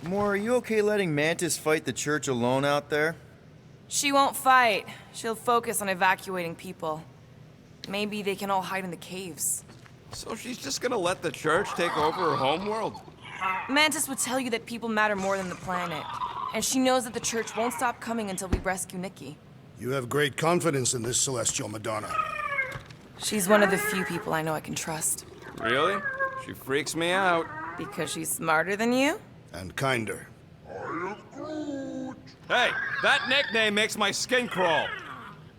Moore, are you okay letting Mantis fight the church alone out there? She won't fight. She'll focus on evacuating people. Maybe they can all hide in the caves. So she's just gonna let the church take over her homeworld? Mantis would tell you that people matter more than the planet. And she knows that the church won't stop coming until we rescue Nikki. You have great confidence in this celestial Madonna. She's one of the few people I know I can trust. Really? She freaks me out. Because she's smarter than you? And kinder. Hey, that nickname makes my skin crawl.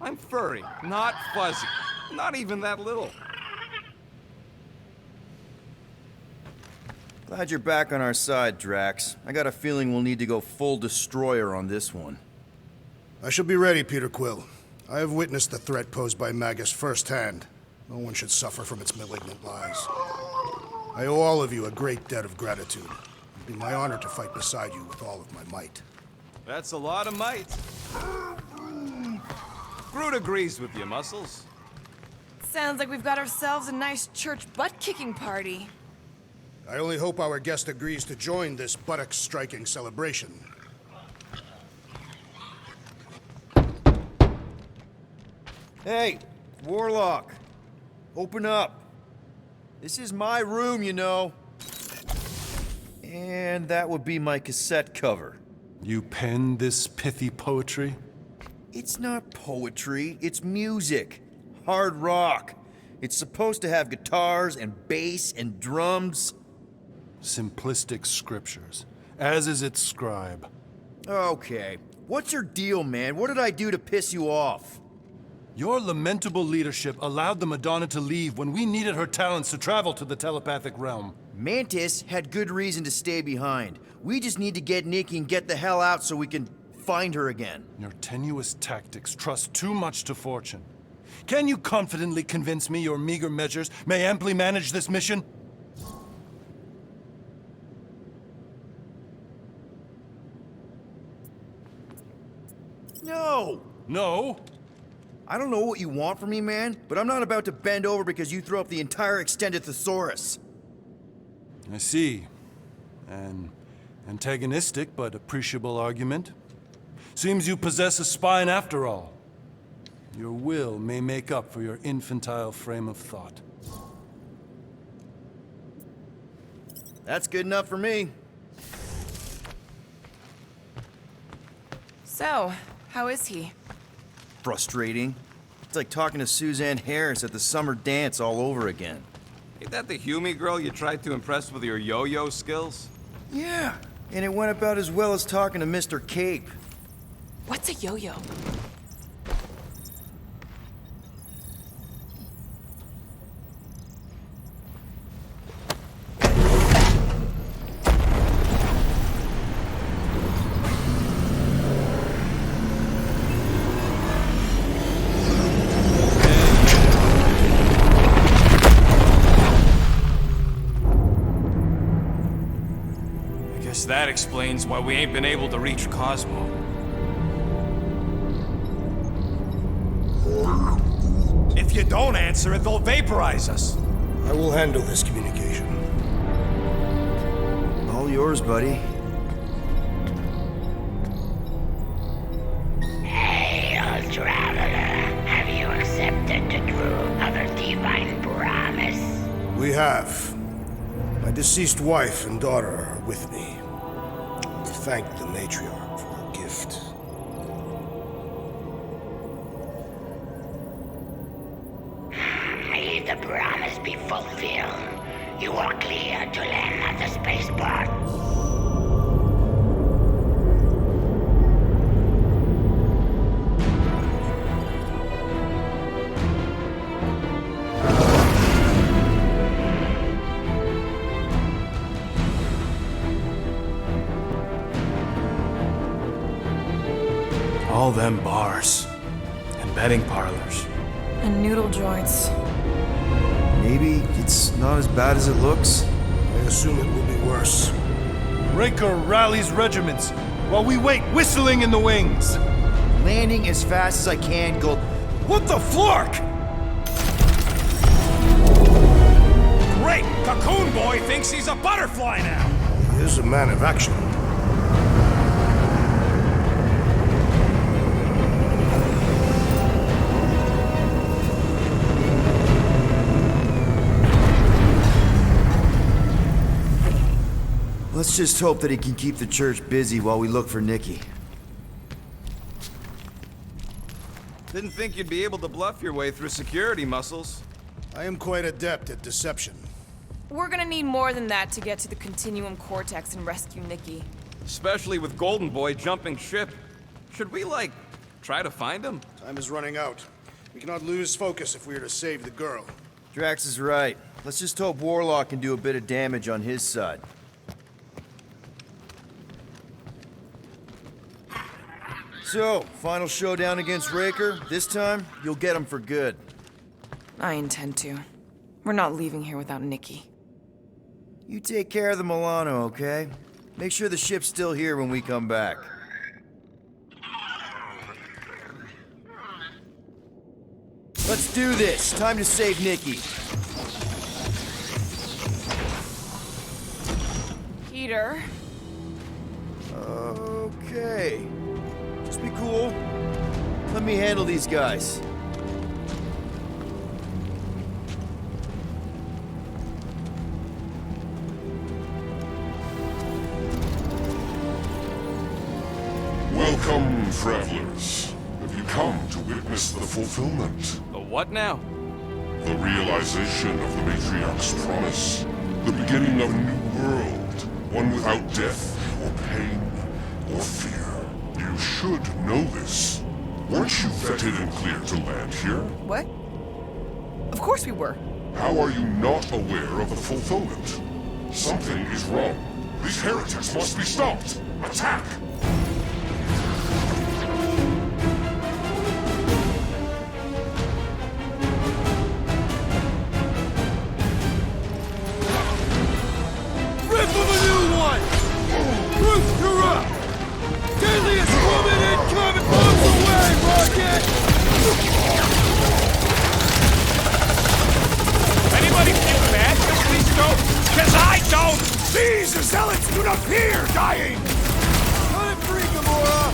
I'm furry, not fuzzy. Not even that little. Glad you're back on our side, Drax. I got a feeling we'll need to go full destroyer on this one. I shall be ready, Peter Quill. I have witnessed the threat posed by Magus firsthand. No one should suffer from its malignant lies. I owe all of you a great debt of gratitude. It'd be my honor to fight beside you with all of my might. That's a lot of might. Groot agrees with you, Muscles. Sounds like we've got ourselves a nice church butt-kicking party. I only hope our guest agrees to join this buttocks-striking celebration. Hey, Warlock. Open up. This is my room, you know. And that would be my cassette cover. You penned this pithy poetry? It's not poetry, it's music. Hard rock. It's supposed to have guitars and bass and drums. Simplistic scriptures, as is its scribe. Okay. What's your deal, man? What did I do to piss you off? Your lamentable leadership allowed the Madonna to leave when we needed her talents to travel to the telepathic realm. Mantis had good reason to stay behind. We just need to get Nikki and get the hell out so we can find her again. Your tenuous tactics trust too much to fortune. Can you confidently convince me your meager measures may amply manage this mission? No! No? I don't know what you want from me, man, but I'm not about to bend over because you throw up the entire extended thesaurus. I see. An antagonistic but appreciable argument. Seems you possess a spine after all. Your will may make up for your infantile frame of thought. That's good enough for me. So, how is he? Frustrating. It's like talking to Suzanne Harris at the summer dance all over again. Ain't that the Hume girl you tried to impress with your yo-yo skills? Yeah, and it went about as well as talking to Mr. Cape. What's a yo-yo? That explains why we ain't been able to reach Cosmo. If you don't answer it, they'll vaporize us. I will handle this communication. All yours, buddy. Hail, traveler. Have you accepted the true of a divine promise? We have. My deceased wife and daughter are with me. Thank the matriarch for her gift. May the promise be fulfilled. You are clear to land at the spaceport. All them bars and betting parlors. And noodle joints. Maybe it's not as bad as it looks. I assume it will be worse. Raker rallies regiments while we wait whistling in the wings. Landing as fast as I can, go. What the flark? Great! Cocoon Boy thinks he's a butterfly now! He is a man of action. Let's just hope that he can keep the church busy while we look for Nikki. Didn't think you'd be able to bluff your way through security muscles. I am quite adept at deception. We're gonna need more than that to get to the Continuum Cortex and rescue Nikki. Especially with Golden Boy jumping ship. Should we, like, try to find him? Time is running out. We cannot lose focus if we are to save the girl. Drax is right. Let's just hope Warlock can do a bit of damage on his side. So, final showdown against Raker. This time, you'll get him for good. I intend to. We're not leaving here without Nikki. You take care of the Milano, okay? Make sure the ship's still here when we come back. Let's do this. Time to save Nikki. Peter. Okay. Just be cool. Let me handle these guys. Welcome, travelers. Have you come to witness the fulfillment? The what now? The realization of the Matriarch's promise. The beginning of a new world. One without death, or pain, or fear. You should know this. Weren't you vetted and cleared to land here? What? Of course we were. How are you not aware of the fulfillment? Something is wrong. These heretics must be stopped. Attack! Rip of a new one! Roof, you're up! Deadliest woman incoming! Bombs away, Rocket! Anybody feel bad because these don't? Because I don't! These zealots do not fear dying! Let it free, Gamora!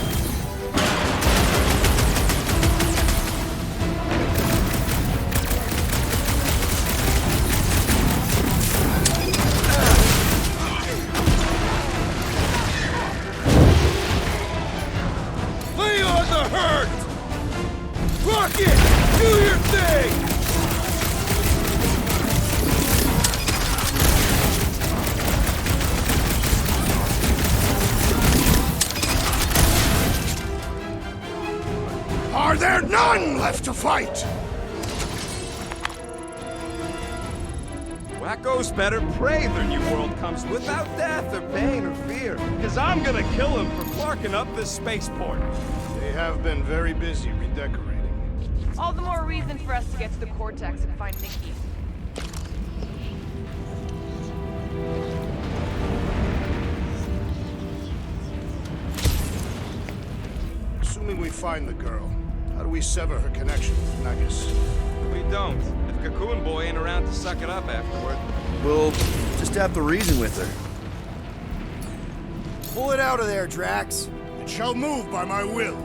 Lay on the hurt! Rocket! Do your thing! Are there none left to fight? Wacko's better prey their new world comes without death or pain or fear. Because I'm gonna kill him for clarking up this spaceport. They have been very busy redecorating. All the more reason for us to get to the Cortex and find Nikki. Assuming we find the girl, how do we sever her connection with Magus? We don't. If Cocoon Boy ain't around to suck it up afterward. We'll just have to reason with her. Pull it out of there, Drax. It shall move by my will.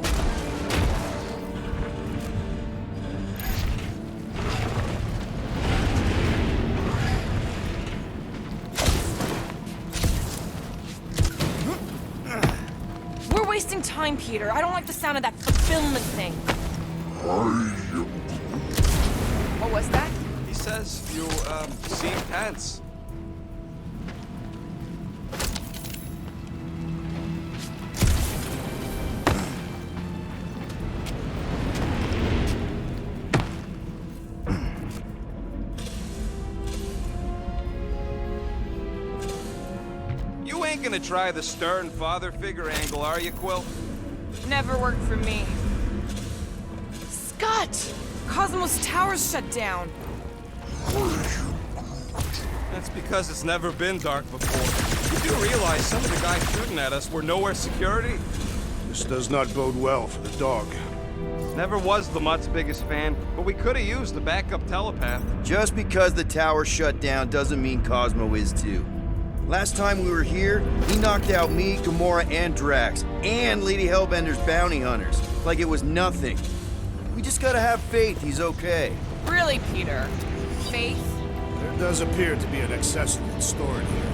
We're wasting time, Peter. I don't like the sound of that fulfillment thing. What was that? He says you, seem tense. You ain't gonna try the stern father figure angle, are you, Quill? Never worked for me. Scott! Cosmos Tower's shut down. That's because it's never been dark before. You do realize some of the guys shooting at us were nowhere security? This does not bode well for the dog. Never was the Mutt's biggest fan, but we could have used the backup telepath. Just because the tower shut down doesn't mean Cosmo is too. Last time we were here, he knocked out me, Gamora, and Drax, and Lady Hellbender's bounty hunters, like it was nothing. We just gotta have faith he's okay. Really, Peter? Faith? There does appear to be an excess of it stored here.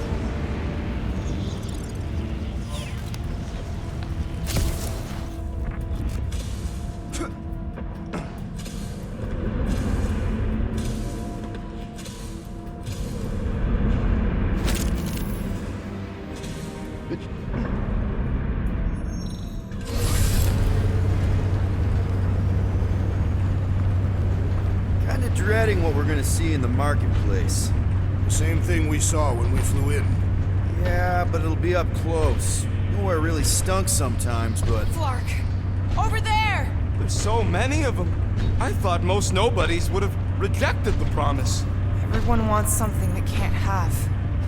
dreading what we're gonna see in the marketplace. The same thing we saw when we flew in. Yeah, but it'll be up close. Nowhere really stunk sometimes, but... Flark! Over there! There's so many of them. I thought most nobodies would have rejected the promise. Everyone wants something they can't have.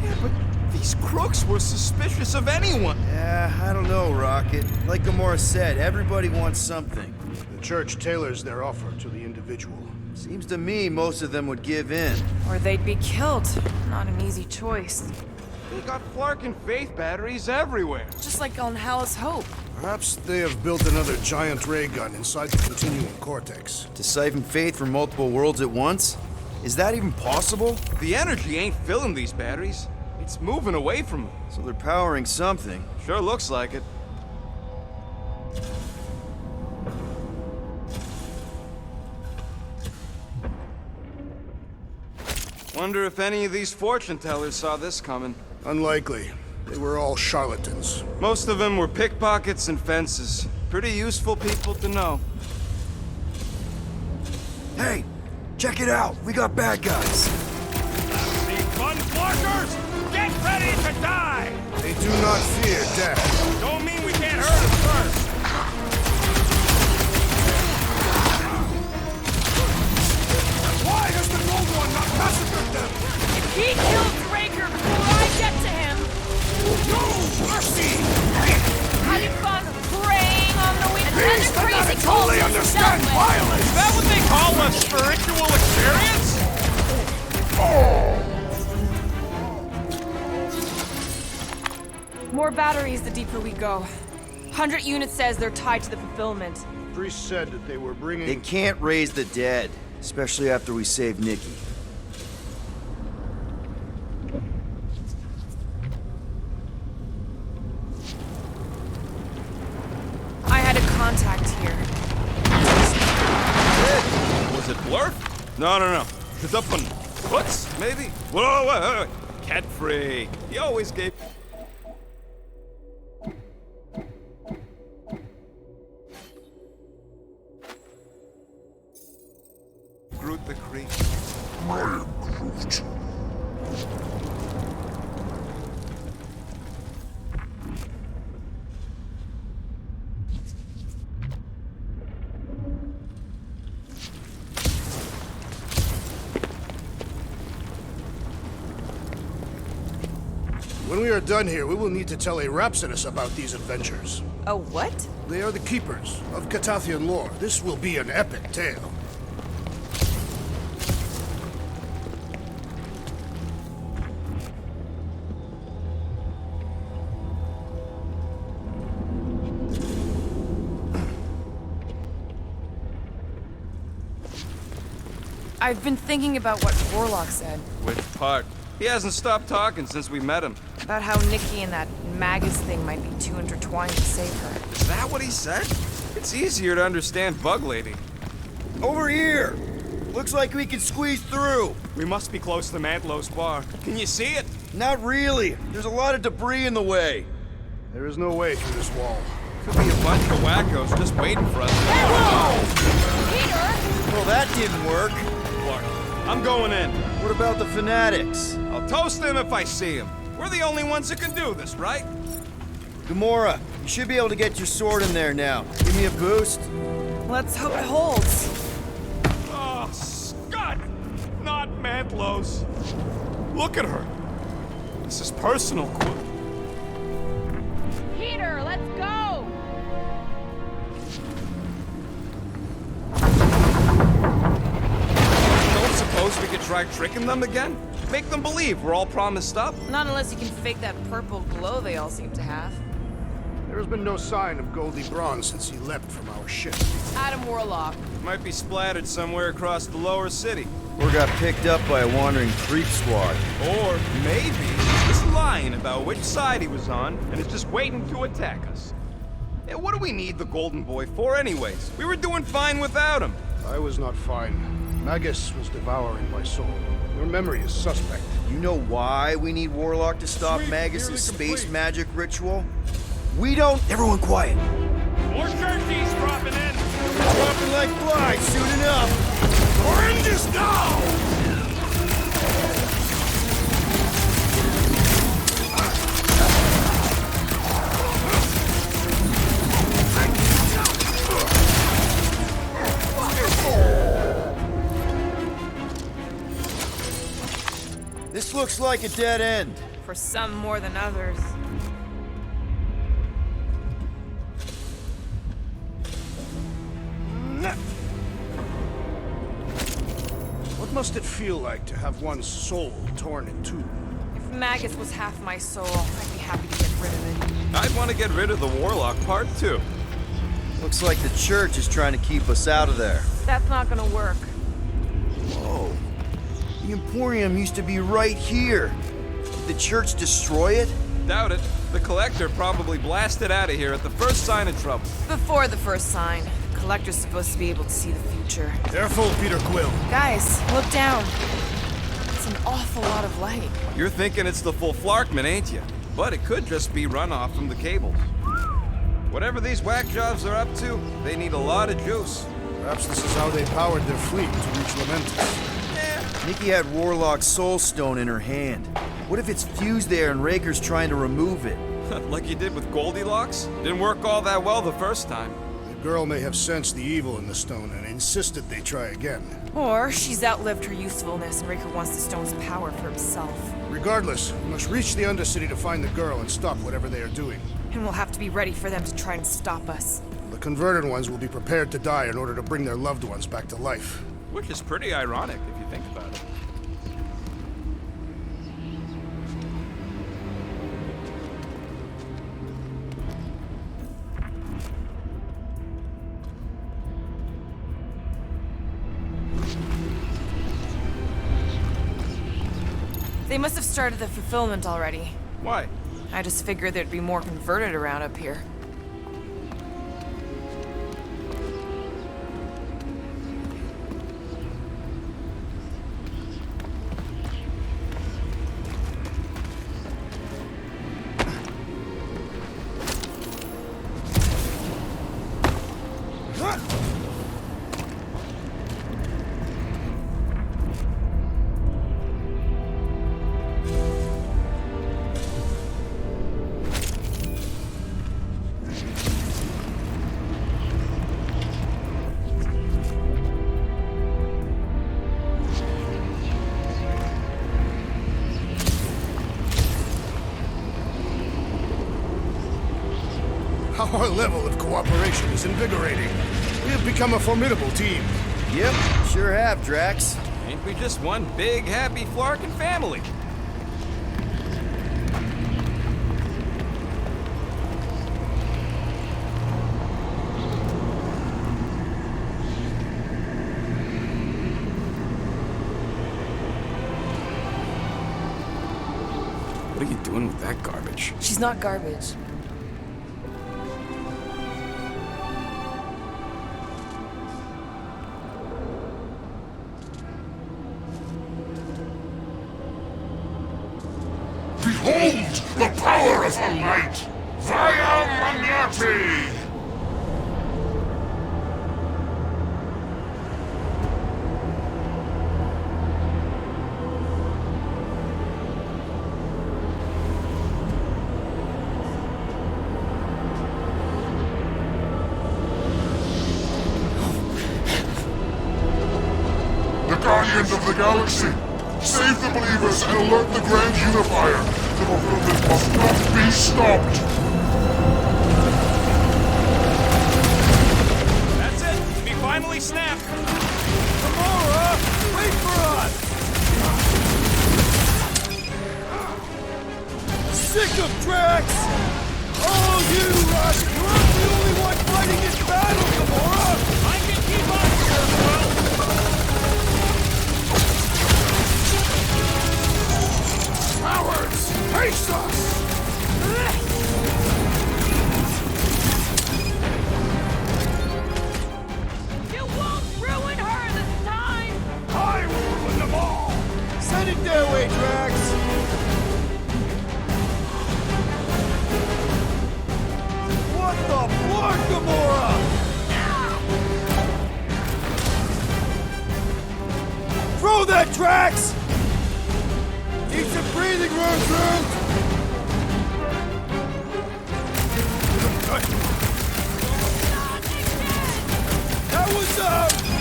Yeah, but these crooks were suspicious of anyone. Yeah, I don't know, Rocket. Like Gamora said, everybody wants something. The church tailors their offer to the individual. Seems to me most of them would give in. Or they'd be killed. Not an easy choice. They got Flark and Faith batteries everywhere. Just like on Hallis Hope. Perhaps they have built another giant ray gun inside the continuum cortex. To siphon faith from multiple worlds at once? Is that even possible? The energy ain't filling these batteries. It's moving away from them. So they're powering something. Sure looks like it. Wonder if any of these fortune tellers saw this coming. Unlikely. They were all charlatans. Most of them were pickpockets and fences. Pretty useful people to know. Hey, check it out. We got bad guys. See fun flarkers? Get ready to die! They do not fear death. Don't mean we can't hurt them first. Why has the Gold One not massacred them? He killed Draker before I get to him! No mercy! Having fun preying on the weak and These the crazy fanatics only cultists understand dealt with. violence! Is that what they call a spiritual experience? More batteries the deeper we go. 100 units says they're tied to the fulfillment. Priest said that they were bringing... They can't raise the dead, especially after we save Nikki. I had a contact here. Was it Blurf? No. It's up on Foots, maybe? Whoa, wait. Cat free. He always gave... Groot the Creek. I am Groot. When we are done here, we will need to tell a Rhapsodus about these adventures. A what? They are the keepers of Catathian lore. This will be an epic tale. I've been thinking about what Warlock said. Which part? He hasn't stopped talking since we met him. About how Nikki and that Magus thing might be too intertwined to save her. Is that what he said? It's easier to understand Bug Lady. Over here! Looks like we can squeeze through. We must be close to Mantlo's bar. Can you see it? Not really. There's a lot of debris in the way. There is no way through this wall. Could be a bunch of wackos just waiting for us. Peter! Well, that didn't work. Clark, I'm going in. What about the fanatics? I'll toast them if I see them. We're the only ones that can do this, right? Gamora, you should be able to get your sword in there now. Give me a boost. Let's hope it holds. Oh, Scott! Not Mantlo's. Look at her. This is personal, Quill. Peter, let's go! Don't suppose we could try tricking them again? Make them believe we're all promised up? Not unless you can fake that purple glow they all seem to have. There has been no sign of Goldie Braun since he leapt from our ship. Adam Warlock. Might be splattered somewhere across the lower city. Or got picked up by a wandering creep squad. Or maybe he's just lying about which side he was on and is just waiting to attack us. Yeah, what do we need the Golden Boy for anyways? We were doing fine without him. I was not fine. Magus was devouring my soul. Your memory is suspect. You know why we need Warlock to stop Magus' space magic ritual? We don't... Everyone quiet. More turkeys dropping in. Dropping like flies soon enough. Or end this now! This looks like a dead end. For some more than others. What must it feel like to have one's soul torn in two? If Magus was half my soul, I'd be happy to get rid of it. I'd want to get rid of the Warlock part, too. Looks like the church is trying to keep us out of there. That's not gonna work. Whoa. The Emporium used to be right here. Did the church destroy it? Doubt it. The Collector probably blasted out of here at the first sign of trouble. Before the first sign, the Collector's supposed to be able to see the future. Careful, Peter Quill. Guys, look down. It's an awful lot of light. You're thinking it's the full Flarkman, ain't you? But it could just be runoff from the cables. Whatever these whack jobs are up to, they need a lot of juice. Perhaps this is how they powered their fleet to reach Lamentus. Nikki had Warlock's soul stone in her hand. What if it's fused there and Raker's trying to remove it? Like you did with Goldilocks? Didn't work all that well the first time. The girl may have sensed the evil in the stone and insisted they try again. Or she's outlived her usefulness and Raker wants the stone's power for himself. Regardless, we must reach the Undercity to find the girl and stop whatever they are doing. And we'll have to be ready for them to try and stop us. The converted ones will be prepared to die in order to bring their loved ones back to life. Which is pretty ironic if you think about it. They must have started the fulfillment already. Why? I just figured there'd be more converted around up here. Our level of cooperation is invigorating. We have become a formidable team. Yep, sure have, Drax. Ain't we just one big, happy Flarkin family? What are you doing with that garbage? She's not garbage. Behold the power of her light! Via Magnati! The Guardians of the Galaxy! Save the believers and alert the Grand Unifier! The fulfillment must not be stopped! That's it! We finally snapped! Gamora! Wait for us! Sick of Drax! Oh, you, Rush! You're not the only one fighting this battle, Gamora! I can keep up, Sir. Cowards! Face us! You won't ruin her this time! I will ruin them all! Send it their way, Drax! What the blood, Gamora? Anything wrong, Groot? That was,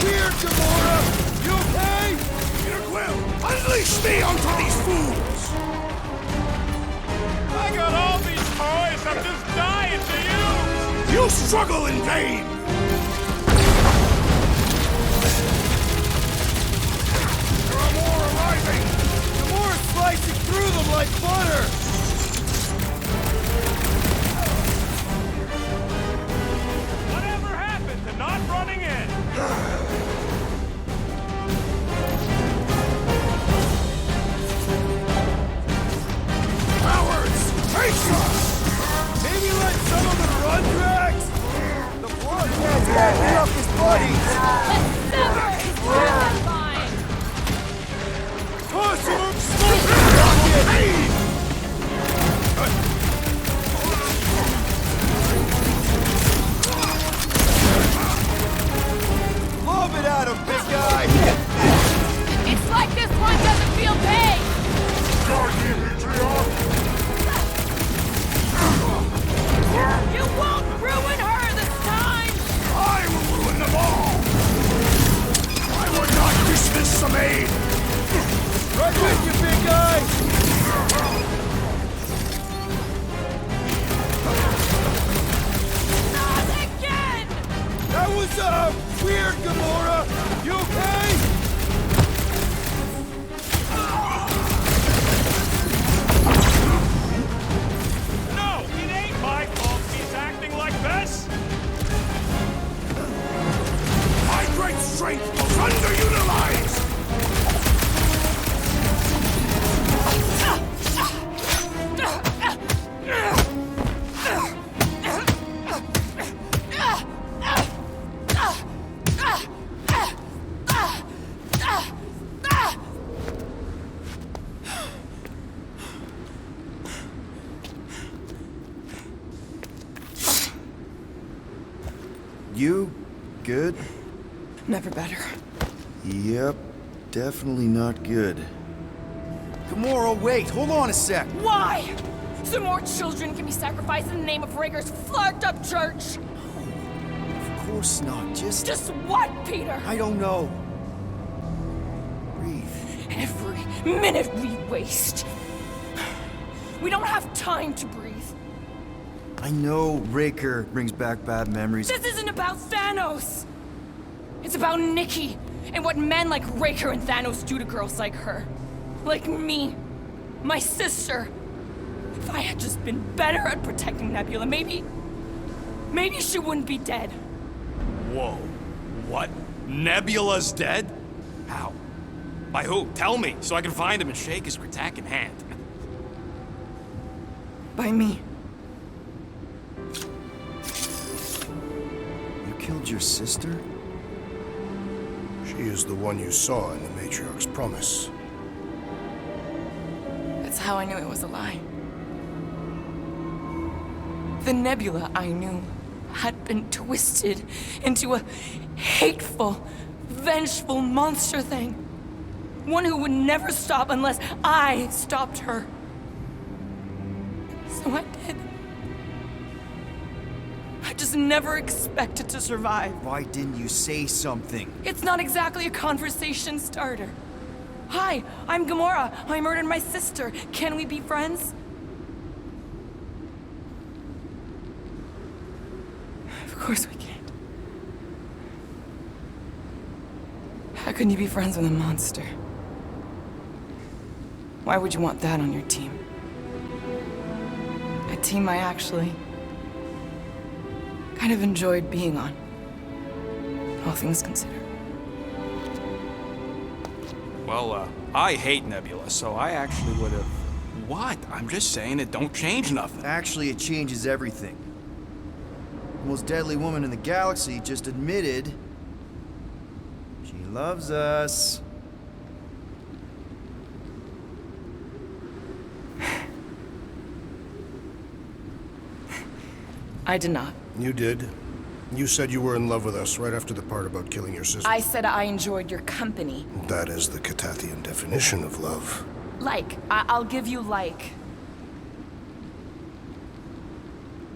weird, Gamora! You okay? Peter Quill, unleash me onto these fools! I got all these toys, I'm just dying to use! You struggle in vain! There are more arriving! Gamora's slicing through them like butter! Whatever happened to not running in? Cowards! Face us! Maybe let some of them run, Drax? The blood man's backing up his buddies! Sever his line! Awesome! Smoke rocket! Lob it at him, big guy! It's like this one doesn't feel pain! You won't ruin her this time! I will ruin them all! I would not dismiss some aid! Right with you, big guy! Not again! That was, weird, Gamora! You okay? No, it ain't my fault he's acting like this! My great strength was underutilized! You good? Never better. Yep, definitely not good. Gamora, wait, hold on a sec. Why? So more children can be sacrificed in the name of Raker's flagged up church? Of course not, Just what, Peter? I don't know. Breathe. Every minute we waste. We don't have time to breathe. I know Raker brings back bad memories. This isn't about Thanos. It's about Nikki and what men like Raker and Thanos do to girls like her. Like me. My sister. If I had just been better at protecting Nebula, maybe she wouldn't be dead. Whoa. What? Nebula's dead? How? By who? Tell me, so I can find him and shake his Kratak in hand. By me. You killed your sister? She is the one you saw in the Matriarch's promise. That's how I knew it was a lie. The Nebula I knew had been twisted into a hateful, vengeful monster thing. One who would never stop unless I stopped her. So I did. I just never expected to survive. Why didn't you say something? It's not exactly a conversation starter. Hi, I'm Gamora. I murdered my sister. Can we be friends? Of course we can't. How can you be friends with a monster? Why would you want that on your team? A team I actually kind of enjoyed being on, all things considered. Well, I hate Nebula, so I actually would have... What? I'm just saying it don't change nothing. Actually, it changes everything. The most deadly woman in the galaxy just admitted she loves us. I did not. You did. You said you were in love with us right after the part about killing your sister. I said I enjoyed your company. That is the Catathian definition of love. I'll give you like.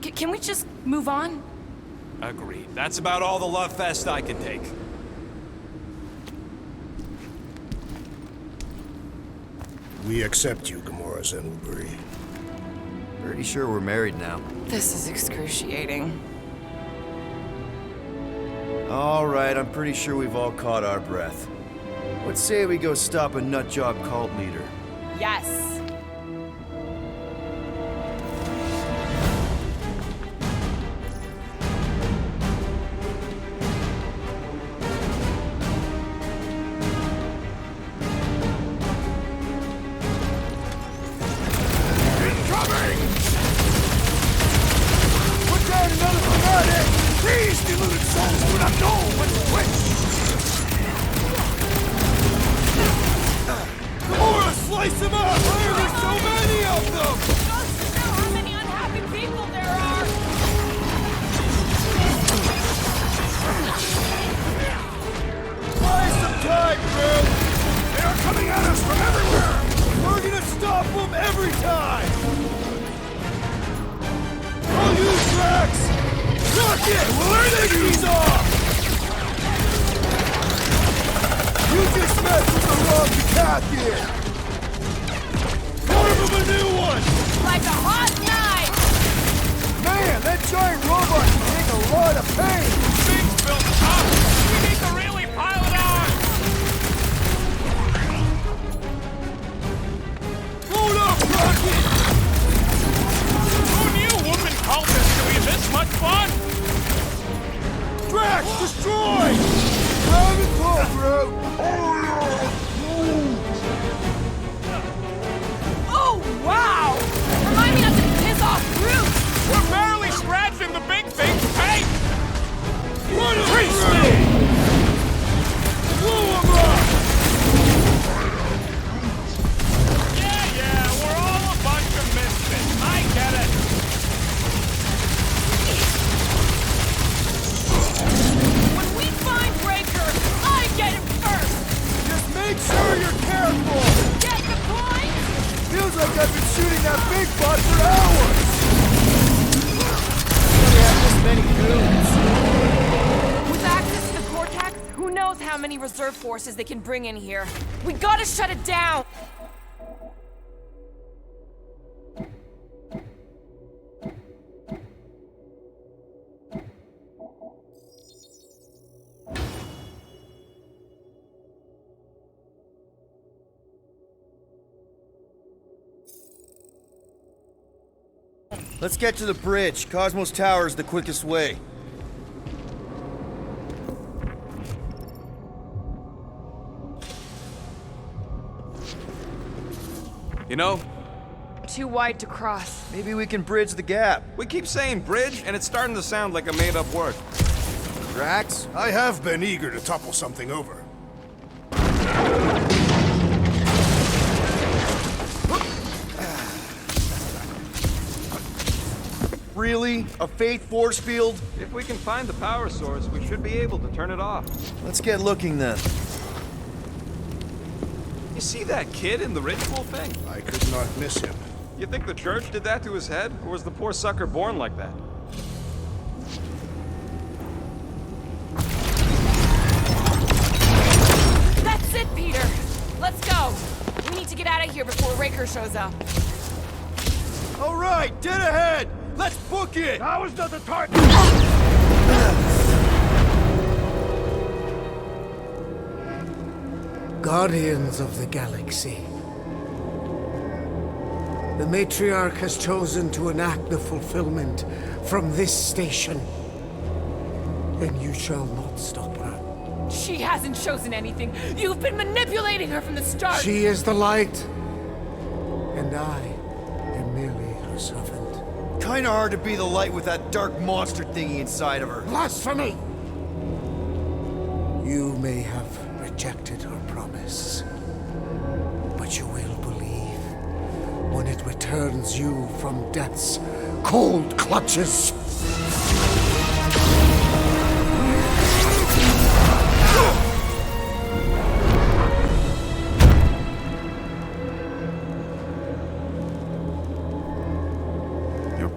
Can we just move on? Agreed. That's about all the love fest I can take. We accept you, Gamora Zenuburi. Pretty sure we're married now. This is excruciating. All right, I'm pretty sure we've all caught our breath. Let's say we go stop a nutjob cult leader. Yes. Slice him up! Why are there so many of them? Just know how many unhappy people there are! Buy some time, bro! They are coming at us from everywhere! We're gonna stop them every time! I'll use Drax! Knock it! We'll learn the keys off! You just messed with the wrong Decathlon! Carve him a new one! Like a hot knife! Man, that giant robot can take a lot of pain! Things built up! We need to really pile it on! Hold up, Rocket! Who knew woman cultists could be this much fun? Drax, destroy! Have it go, bro! Oh, wow! Remind me not to piss off Groot! We're barely scratching the big thing's paint! Run him through! Blow him up! Yeah, we're all a bunch of misfits. I get it. When we find Breaker, I get him first! Just make sure you're careful! Get the point? Feels like I've been shooting that big bot for hours! We have this many goons. With access to the Cortex, who knows how many reserve forces they can bring in here. We gotta shut it down! Let's get to the bridge. Cosmos Tower is the quickest way. You know, Too wide to cross. Maybe we can bridge the gap. we keep saying bridge, and it's starting to sound like a made-up word. Drax? I have been eager to topple something over. Really? A faith force field? If we can find the power source, we should be able to turn it off. Let's get looking then. You see that kid in the ritual thing? I could not miss him. You think the church did that to his head, or was the poor sucker born like that? That's it, Peter! Let's go! We need to get out of here before Raker shows up. All right, dead ahead! Let's book it! I was not the target! Guardians of the Galaxy. The Matriarch has chosen to enact the fulfillment from this station. And you shall not stop her. She hasn't chosen anything. You've been manipulating her from the start. She is the light. And I am merely her servant. Kinda hard to be the light with that dark monster thingy inside of her. Blasphemy! You may have rejected her promise, but you will believe when it returns you from death's cold clutches.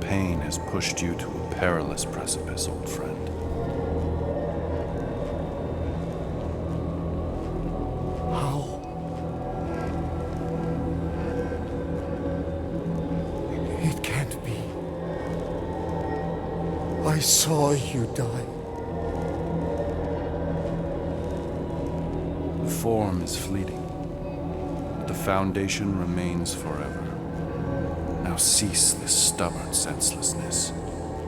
pain has pushed you to a perilous precipice, old friend. How? It can't be. I saw you die. The form is fleeting, but the foundation remains forever. Now cease this stubborn senselessness,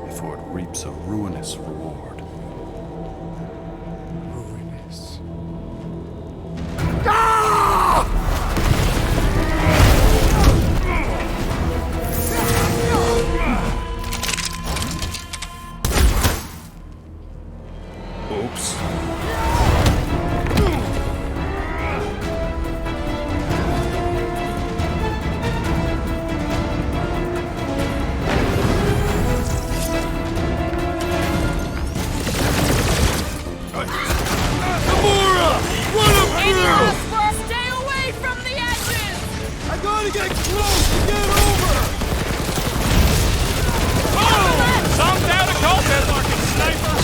before it reaps a ruinous reward. Ruinous. Oops. Stay away from the edges! I gotta get close to get over! Some down a cultist, fucking sniper!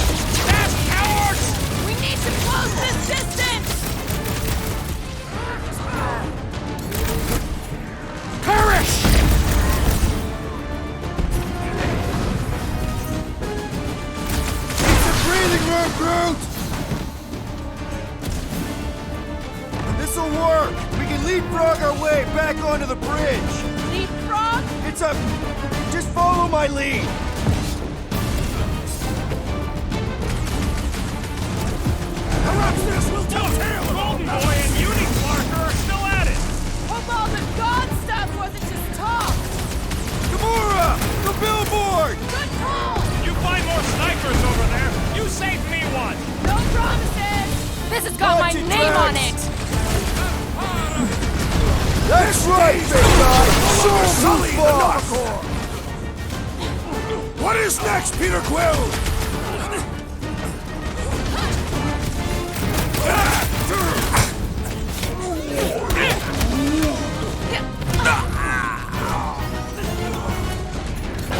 Fast cowards! We need to close this distance! Perish! It's a breathing room, Groot! This'll work! We can leapfrog our way back onto the bridge! Leapfrog? It's a... just follow my lead! Golden Boy and Uni-Clarker are still at it! Hope all the god stuff wasn't just talk! Gamora! The billboard! Good call! You find more snipers over there, you save me one! No promises! This has got my Watch it, name on Drax. it! That's right, big guy! Show 'em who's boss! What is next, Peter Quill?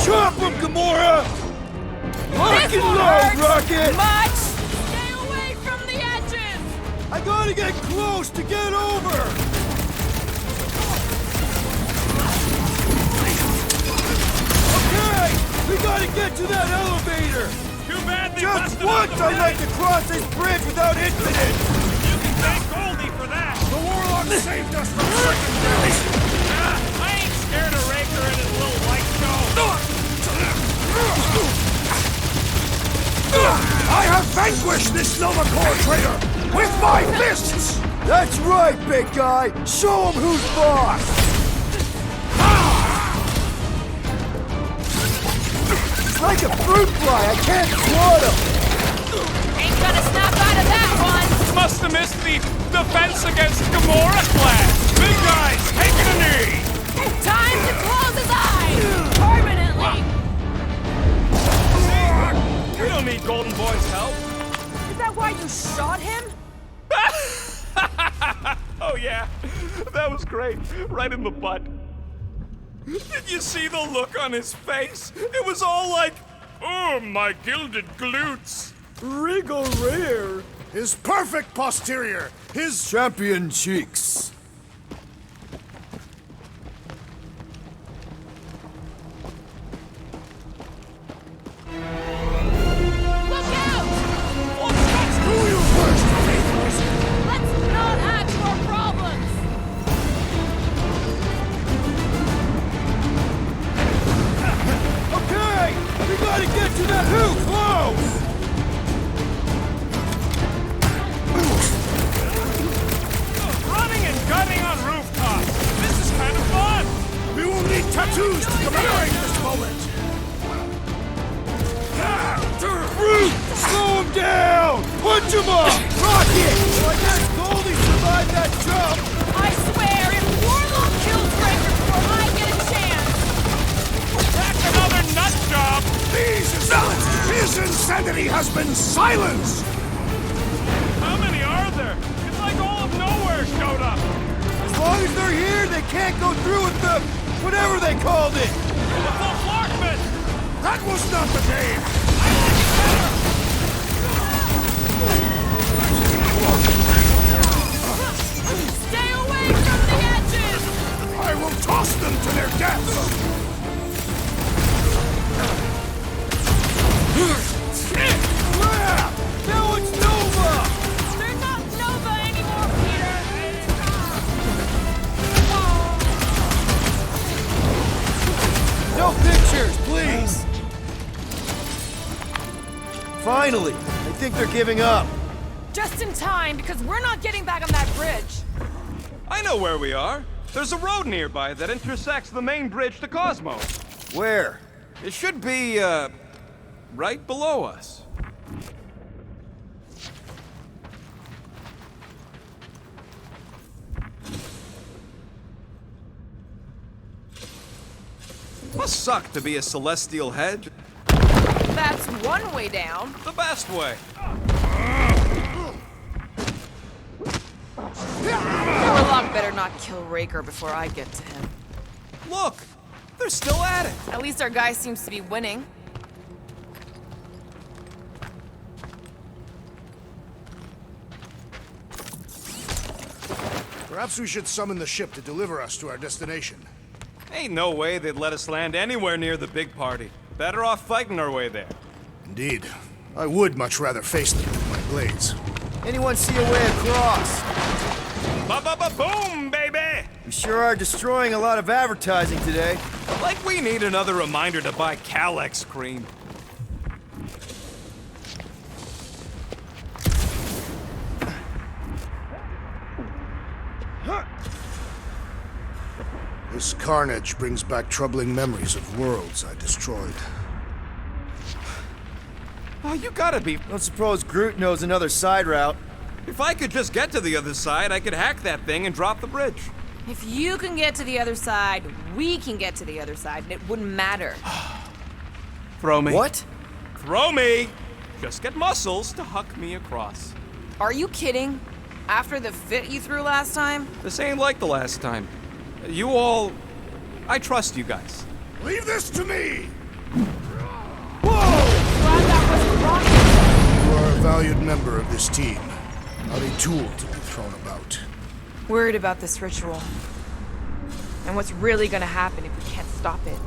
Chop him, Gamora! Lock This and won't load, hurt Rocket! much! Stay away from the edges! I gotta get close to get over! Okay! We gotta get to that elevator! Too bad they Just busted once up the I'd like bridge. to cross this bridge without incident! You can thank Goldie for that! The Warlock saved us from certain death. I ain't scared of Raker and his little light show! I have vanquished this Nova Corps traitor with my fists! That's right, big guy! Show him who's boss! It's like a fruit fly, I can't swat him! Ain't gonna snap out of that one! Must have missed the defense against Gamora class! Big guys, taking a knee! Time to close his eyes! Permanently! We don't need Golden Boy's help. Is that why you shot him? Oh yeah, that was great. Right in the butt. Did you see the look on his face? It was all like, oh, my gilded glutes. Regal rear! His perfect posterior! His Champion cheeks! Look out! do you first, faithfuls! Let's not add to our problems! Okay! We gotta get to that hoop close! Running and gunning on rooftops. This is kind of fun. We will need tattoos to commemorate this moment! Groot! Slow him down! Punch him up! Rocket! I guess Goldie survived that jump! I swear, if Warlock kills Raker before I get a chance, That's another nut job. His insanity has been silenced! How many are there? It's like all of nowhere showed up. As long as they're here, they can't go through with the... whatever they called it! The full Flarkman. That was not the game! Stay away from the edges! I will toss them to their deaths! Now it's Nova! They're not Nova anymore, Peter! No pictures, please! Finally! I think they're giving up. Just in time, because we're not getting back on that bridge. I know where we are. There's a road nearby that intersects the main bridge to Cosmos. Where? It should be, right below us. Must suck to be a celestial head. That's one way down. The best way. Warlock better not kill Raker before I get to him. Look! They're still at it! At least our guy seems to be winning. Perhaps we should summon the ship to deliver us to our destination. Ain't no way they'd let us land anywhere near the big party. Better off fighting our way there. Indeed. I would much rather face them with my blades. Anyone see a way across? Ba-ba-ba-boom, baby! We sure are destroying a lot of advertising today. Like we need another reminder to buy Calex cream. This carnage brings back troubling memories of worlds I destroyed. Oh, you gotta be... Don't suppose Groot knows another side route. If I could just get to the other side, I could hack that thing and drop the bridge. If you can get to the other side, we can get to the other side, and it wouldn't matter. Throw me. What? Throw me! Just get muscles to huck me across. Are you kidding? After the fit you threw last time? This ain't like the last time. You all... I trust you guys. Leave this to me! Glad that wasn't wrong. You are a valued member of this team, not a tool to be thrown about. Worried about this ritual. And what's really gonna happen if we can't stop it.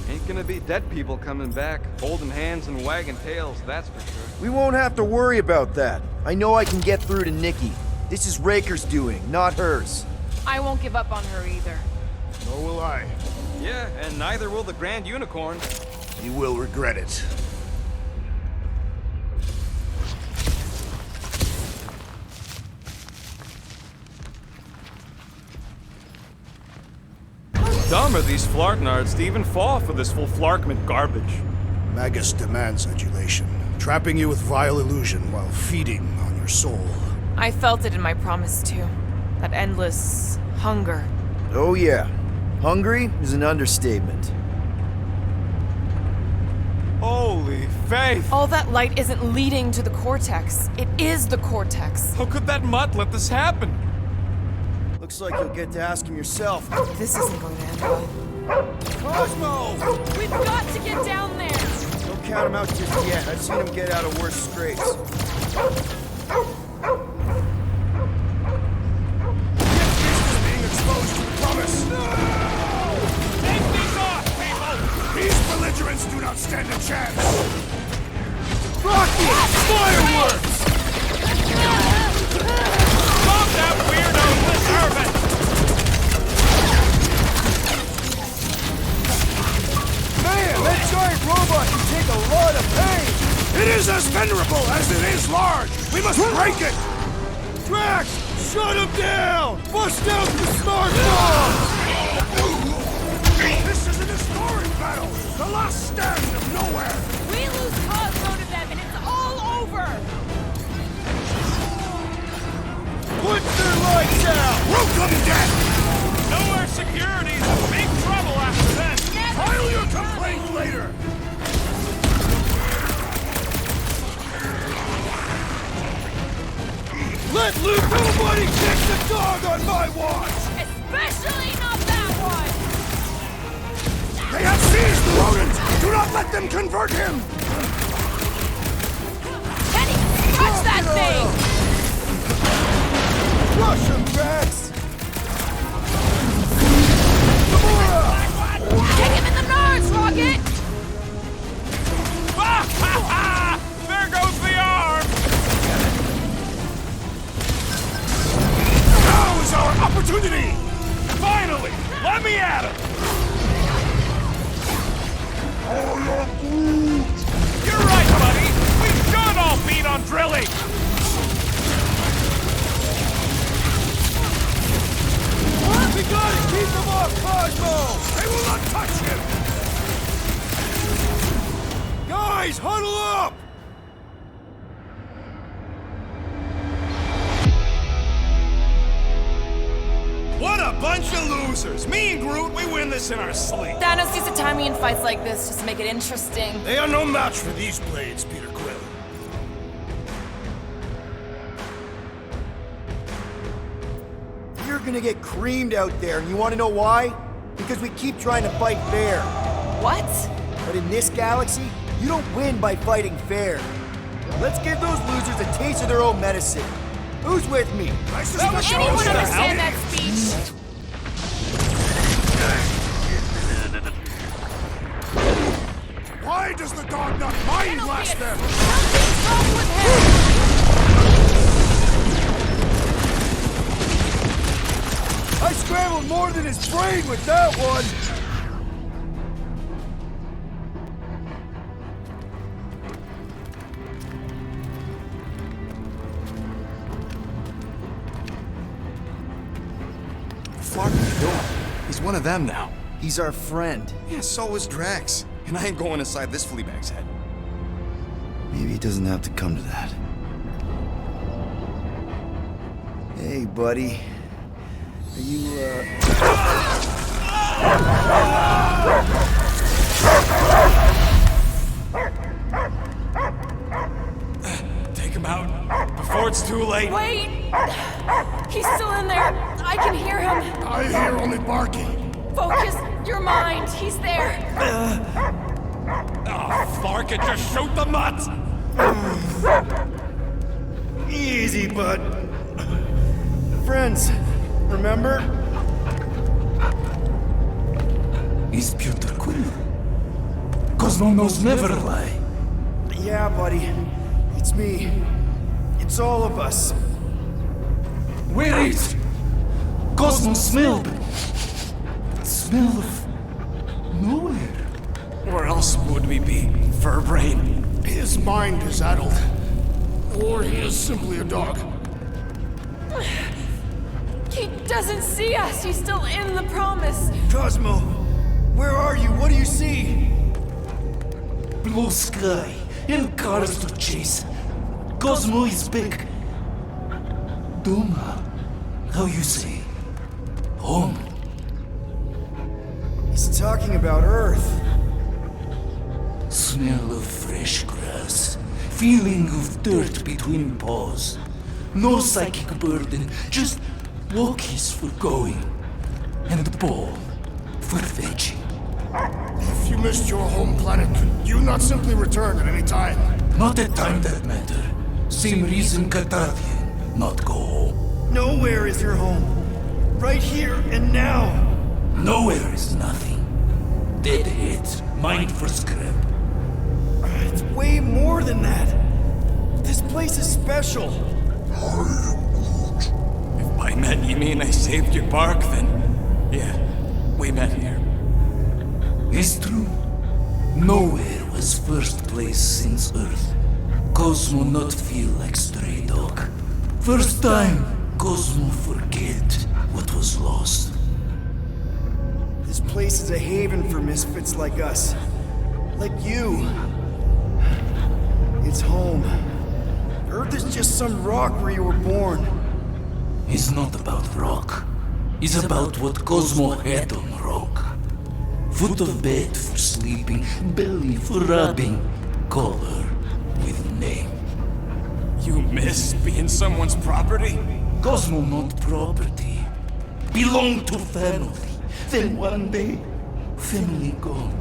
Ain't gonna be dead people coming back, holding hands and wagging tails, that's for sure. We won't have to worry about that. I know I can get through to Nikki. This is Raker's doing, not hers. I won't give up on her either. Nor will I. Yeah, and neither will the Grand Unicorn. You will regret it. Dumb are these flartnards to even fall for this full flarkment garbage. Magus demands adulation, trapping you with vile illusion while feeding on your soul. I felt it in my promise too. That endless hunger. Oh yeah. Hungry is an understatement. Holy faith! All that light isn't leading to the cortex. It is the cortex. How could that mutt let this happen? Looks like you'll get to ask him yourself. This isn't going to end well. Cosmo! We've got to get down there! Don't count him out just yet. I've seen him get out of worse scrapes. Being exposed to promise. Take these off, people! These belligerents do not stand a chance. Rocket! Fireworks! Stop that weirdo! Deserve it! Man, that giant robot can take a lot of pain! It is as venerable as it is large. We must break it. Drax! Shut him down! Bust out the smart bomb! This is an historic battle. The last stand of nowhere. We lose Cosmo to them and it's all over! Put their lights out! Welcome, death. Nowhere security's in big trouble after this! File your complaint later. Let loose! Nobody kick the dog on my watch! Especially not not let them convert him! Kenny, touch that thing! Rush him, Drax! Kick him in the nards, Rocket! There goes the arm! Now is our opportunity! Finally! Let me at him! You're right, buddy! We should all beat on drilling! We gotta keep him off Cosmo! They will not touch him! Guys, huddle up! What a bunch of losers! Me and Groot, we win this in our sleep! Thanos used to time me in fights like this just to make it interesting. They are no match for these blades, Peter Quill. You're gonna get creamed out there, and you wanna know why? Because we keep trying to fight fair. What? But in this galaxy, you don't win by fighting fair. Let's give those losers a taste of their own medicine. Who's with me? I Will suspect anyone you're understand that speech? Why does the dog not mind blast them? Something's wrong with him! I scrambled more than his brain with that one! Fuck you doing? He's one of them now. He's our friend. Yeah, so is Drax. And I ain't going inside this fleabag's head. Maybe it doesn't have to come to that. Hey, buddy. Are you, Take him out before it's too late. Wait! He's still in there. I can hear him. I hear only barking. Focus your mind. He's there. Oh, fuck it, just shoot the mutts! Easy, bud. Friends, remember? Is Peter Quill. Cosmo knows never lie. Yeah, buddy. It's me. It's all of us. Where is Cosmo smelled? Smell of nowhere. Where else would we be, Furbrain? His mind is addled. Or he is simply a dog. He doesn't see us. He's still in the promise. Cosmo, where are you? What do you see? Blue sky and cars to chase. Cosmo is back. Doma, how you say? Home. He's talking about Earth. Smell of fresh grass. Feeling of dirt between paws. No psychic burden, just walkies for going. And the ball for fetching. If you missed your home planet, could you not simply return at any time? Not at time that matter. Same reason Carthathian not go home. Nowhere is your home. Right here and now. Nowhere is nothing. Dead heads, mind for scrap. It's way more than that. This place is special. If by met you mean I saved your bark, then yeah, we met here. It's true. Nowhere was first place since Earth. Cosmo not feel like stray dog. First time, Cosmo forget what was lost. This place is a haven for misfits like us. Like you. It's home. Earth is just some rock where you were born. It's not about rock. It's about what Cosmo had on rock. Foot of bed for sleeping, belly for rubbing, color with name. You miss being someone's property? Cosmo not property. Belong to family. Then one day, family gone.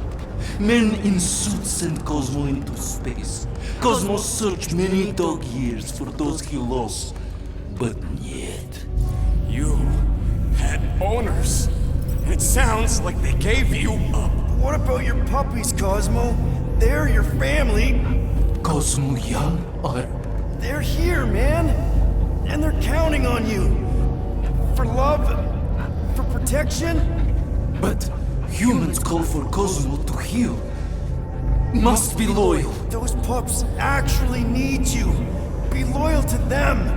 Men in suits sent Cosmo into space. Cosmo searched many dog years for those he lost, but yet. You had owners. It sounds like they gave you up. What about your puppies, Cosmo? They're your family. Cosmo young or They're here, man. And they're counting on you. For love, for protection. but humans call for Cosmo to heal. Must be loyal. Those pups actually need you. Be loyal to them.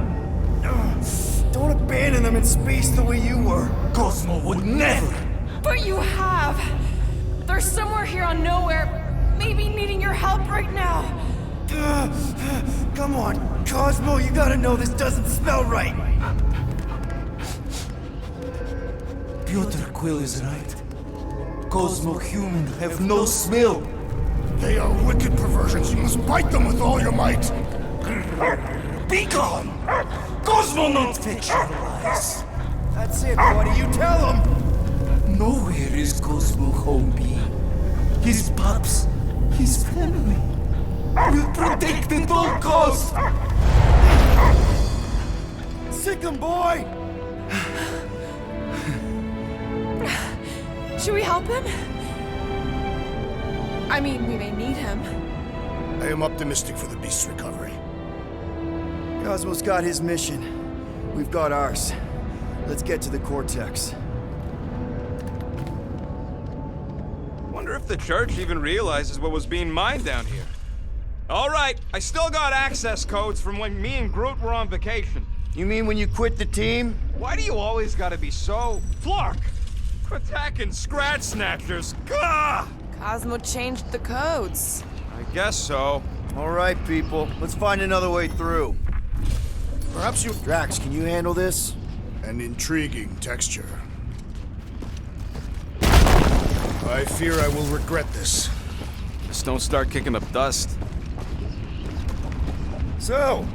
Don't abandon them in space the way you were. Cosmo would never. But you have. They're somewhere here on Nowhere, maybe needing your help right now. Come on, Cosmo, you gotta know this doesn't smell right. Piotr Quill is right. Cosmo human have no smell. They are wicked perversions. You must bite them with all your might. Be gone! Cosmo not fetch your lies. That's it, buddy. You tell them. Nowhere is Cosmo home be. His pups, his family. Will protect at all costs. Sick 'em, boy. Should we help him? I mean, we may need him. I am optimistic for the beast's recovery. Cosmo's got his mission. We've got ours. Let's get to the Cortex. Wonder if the church even realizes what was being mined down here. All right, I still got access codes from when me and Groot were on vacation. You mean when you quit the team? Why do you always gotta be so... Flark! Attacking scratch snatchers! Gah! Cosmo changed the codes. I guess so. All right, people. Let's find another way through. Perhaps you... Drax, can you handle this? An intriguing texture. I fear I will regret this. Just don't start kicking up dust. So,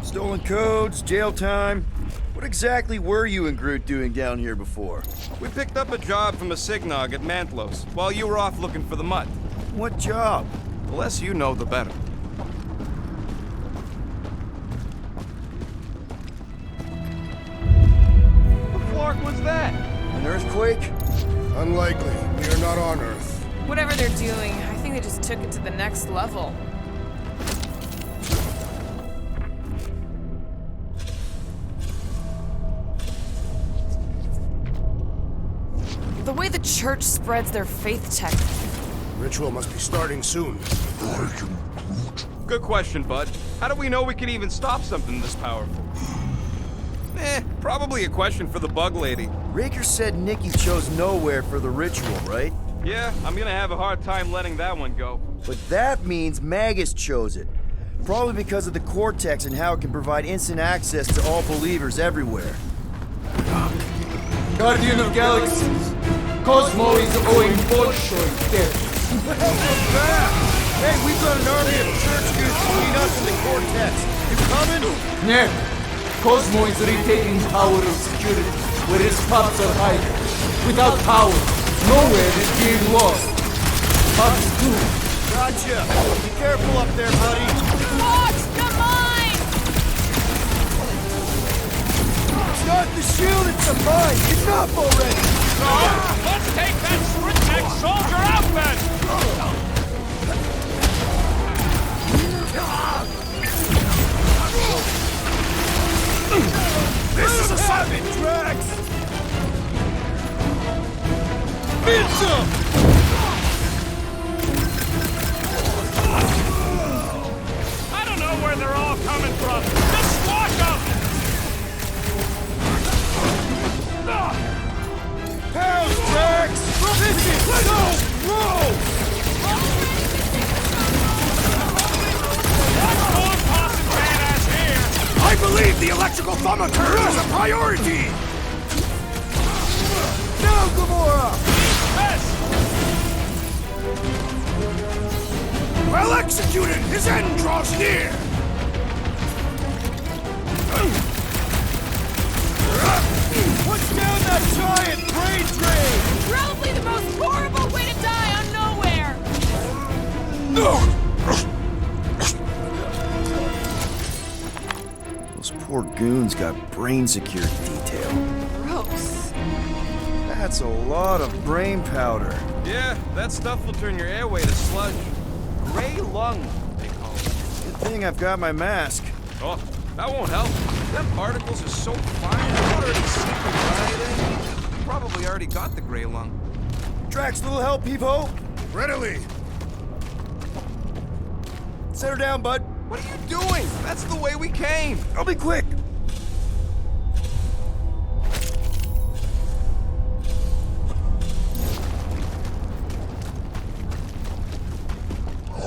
stolen codes, jail time. What exactly were you and Groot doing down here before? We picked up a job from a Signog at Mantlos, while you were off looking for the mutt. What job? The less you know, the better. What Flark was that? An earthquake? Unlikely. We are not on Earth. Whatever they're doing, I think they just took it to the next level. The way the church spreads their faith tech. Ritual must be starting soon. Good question, bud. How do we know we can even stop something this powerful? Probably a question for the bug lady. Raker said Nikki chose Nowhere for the ritual, right? Yeah, I'm gonna have a hard time letting that one go. But that means Magus chose it. Probably because of the Cortex and how it can provide instant access to all believers everywhere. Guardian of Galaxies. Cosmo is owing Bolshoi death. Hey, we've got an army of church dudes between us and the Cortex. You coming? No. Cosmo is retaking power of security, where his pups are hiding. Without power, Nowhere is being lost. Pups too. Gotcha. Be careful up there, buddy. Watch the mine! It's not the shield, it's the mine. Enough already. Let's take that Spritneck soldier out then! This is a savage, Drax! Mitchell! I don't know where they're all coming from. Just squash them! Pound, Drax! This is so wrong! I believe the electrical thaumaturge is a priority! Now, Gamora! Well executed! His end draws near! What's down that giant brain drain? Probably the most horrible way to die on Nowhere! Those poor goons got brain security detail. Gross. That's a lot of brain powder. Yeah, that stuff will turn your airway to sludge. Gray lung, they call it. Good thing I've got my mask. Oh, that won't help. Them particles are so fine, they're already slipping right in. You probably already got the gray lung. Drax, little help, Peepo. Readily! Set her down, bud. What are you doing? That's the way we came. I'll be quick. He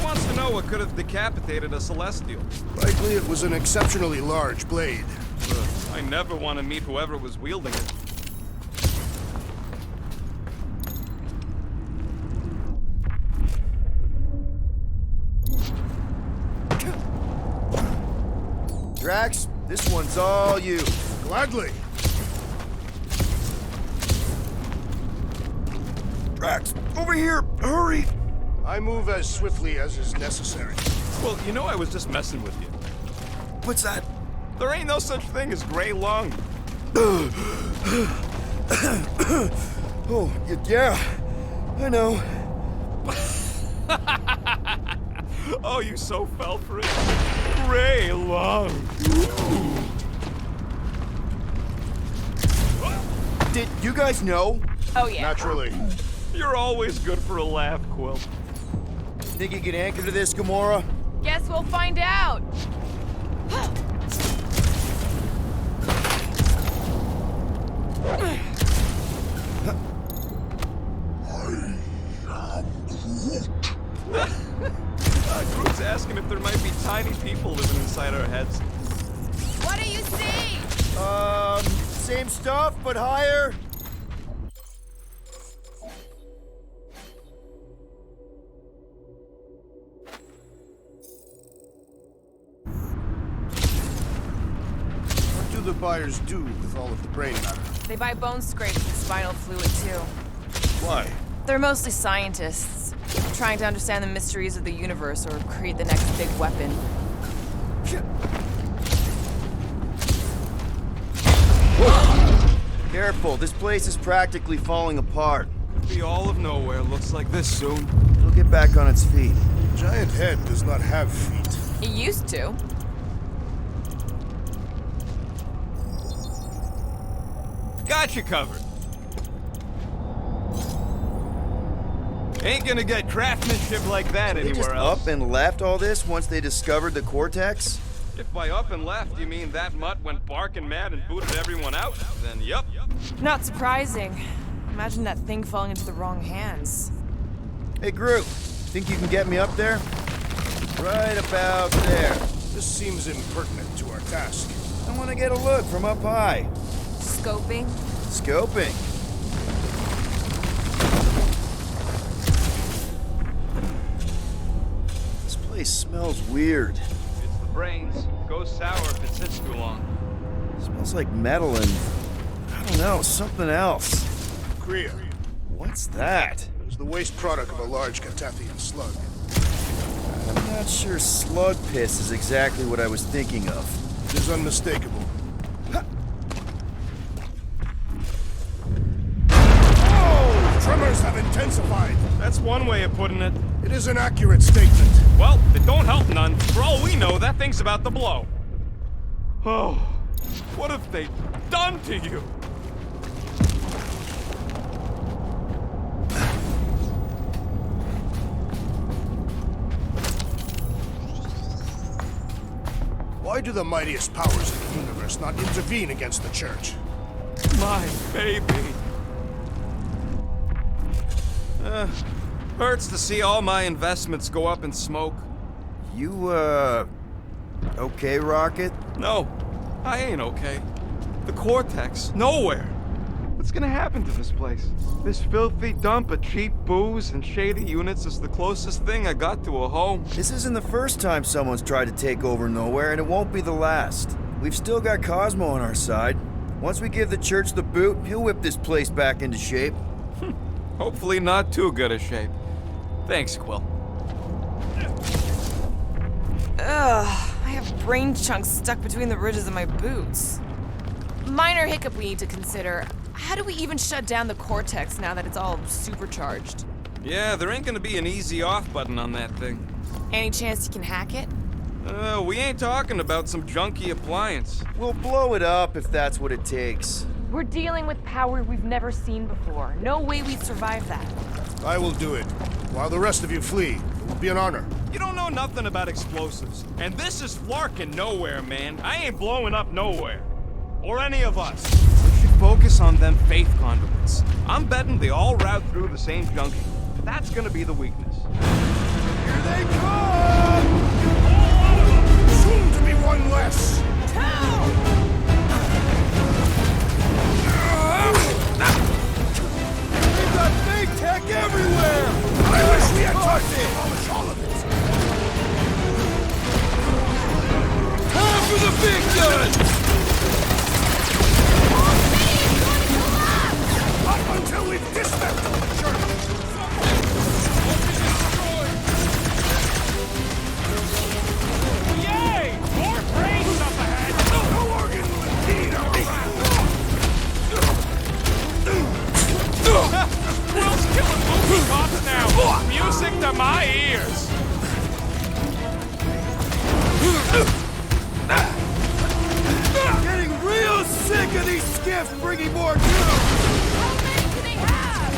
wants to know what could have decapitated a Celestial. Likely it was an exceptionally large blade. I never want to meet whoever was wielding it. Drax, this one's all you. Gladly. Drax, over here, hurry. I move as swiftly as is necessary. Well, you know I was just messing with you. What's that? There ain't no such thing as gray lung. Oh, yeah, I know. Oh, you so fell for it. Gray lung. Did you guys know? Oh, yeah. Naturally. You're always good for a laugh, Quill. Think you can anchor to this, Gamora? Guess we'll find out. Groot's asking if there might be tiny people living inside our heads. What do you see? Same stuff, but higher. What do the buyers do with all of the brain matter? They buy bone scrapes and spinal fluid, too. Why? They're mostly scientists, trying to understand the mysteries of the universe or create the next big weapon. Careful, this place is practically falling apart. Could be all of nowhere looks like this soon. It'll get back on its feet. Giant head does not have feet. It used to. Got you covered. Ain't gonna get craftsmanship like that They just anywhere else. up and left all this once they discovered the Cortex? If by up and left you mean that mutt went barking mad and booted everyone out, then yup. Not surprising. Imagine that thing falling into the wrong hands. Hey, Groot, think you can get me up there? Right about there. This seems impertinent to our task. I want to get a look from up high. Scoping? Scoping. This place smells weird. It's the brains. Goes sour if it sits too long. Smells like metal and, I don't know, something else. Kriya. What's that? It is the waste product of a large Catathian slug. I'm not sure slug piss is exactly what I was thinking of. It is unmistakable. Oh! Tremors have intensified. That's one way of putting it. It is an accurate statement. Well, it don't help none. For all we know, that thing's about to blow. Oh, what have they done to you? Why do the mightiest powers in the universe not intervene against the Church? My baby. Hurts to see all my investments go up in smoke. You, okay, Rocket? No, I ain't okay. The Cortex, nowhere. What's gonna happen to this place? This filthy dump of cheap booze and shady units is the closest thing I got to a home. This isn't the first time someone's tried to take over Nowhere, and it won't be the last. We've still got Cosmo on our side. Once we give the Church the boot, he'll whip this place back into shape. Hopefully not too good a shape. Thanks, Quill. Ugh, I have brain chunks stuck between the ridges of my boots. Minor hiccup we need to consider. How do we even shut down the cortex now that it's all supercharged? Yeah, there ain't gonna be an easy off button on that thing. Any chance you can hack it? We ain't talking about some junky appliance. We'll blow it up if that's what it takes. We're dealing with power we've never seen before. No way we'd survive that. I will do it. While the rest of you flee, it will be an honor. You don't know nothing about explosives. And this is flarkin' nowhere, man. I ain't blowing up nowhere. Or any of us. We should focus on them faith conduits. I'm betting they all route through the same junction. That's gonna be the weakness. Here they come! Soon to be one less! We've got big tech everywhere! I wish we had time to demolish all of it! Time for the big guns! Up until we've dismantled the church! Yay! More brains up ahead! No organ will impede our Will's killing movie cops now! Music to my ears! Getting real sick of these skiffs bringing more news! How many do they have?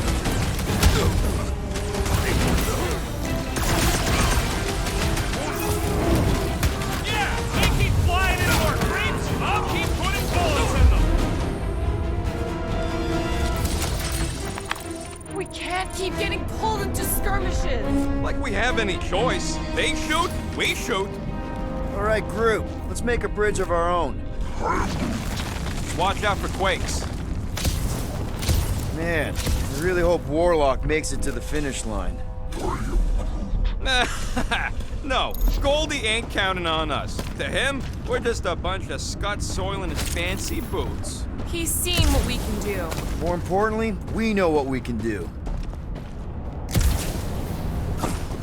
Yeah! They keep flying in more creeps! I'll keep putting bullets in them! We can't keep getting pulled into skirmishes. Like we have any choice. They shoot, we shoot. All right, group. Let's make a bridge of our own. Watch out for quakes. Man, I really hope Warlock makes it to the finish line. No, Goldie ain't counting on us. To him, we're just a bunch of scuts soiling his fancy boots. He's seen what we can do. More importantly, we know what we can do.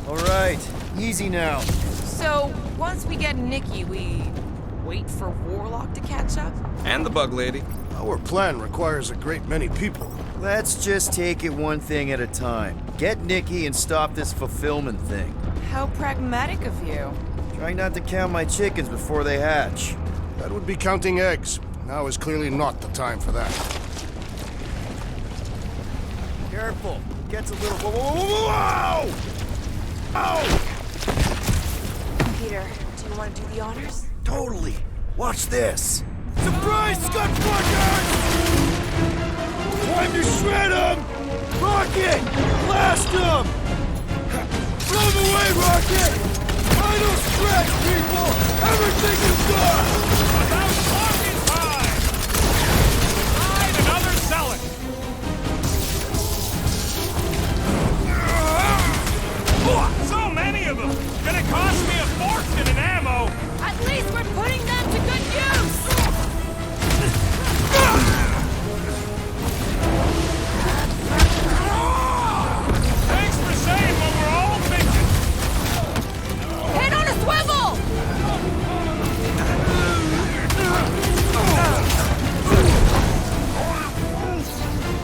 All right, easy now. So, once we get Nikki, we wait for Warlock to catch up? And the bug lady. Our plan requires a great many people. Let's just take it one thing at a time. Get Nikki and stop this fulfillment thing. How pragmatic of you. Trying not to count my chickens before they hatch. That would be counting eggs. Now is clearly not the time for that. Careful. Gets a little... Whoa! Ow! Peter, do you want to do the honors? Totally. Watch this. Surprise, Scud Fuckers! Time to shred them! Rocket! Blast them! Blow them away, Rocket! Final stretch, people! Everything is done! About talking time! Find another zealot! So many of them! Gonna cost me a fortune in ammo! At least we're putting them to good use! Thanks for saying what we're all thinking! Head on a swivel!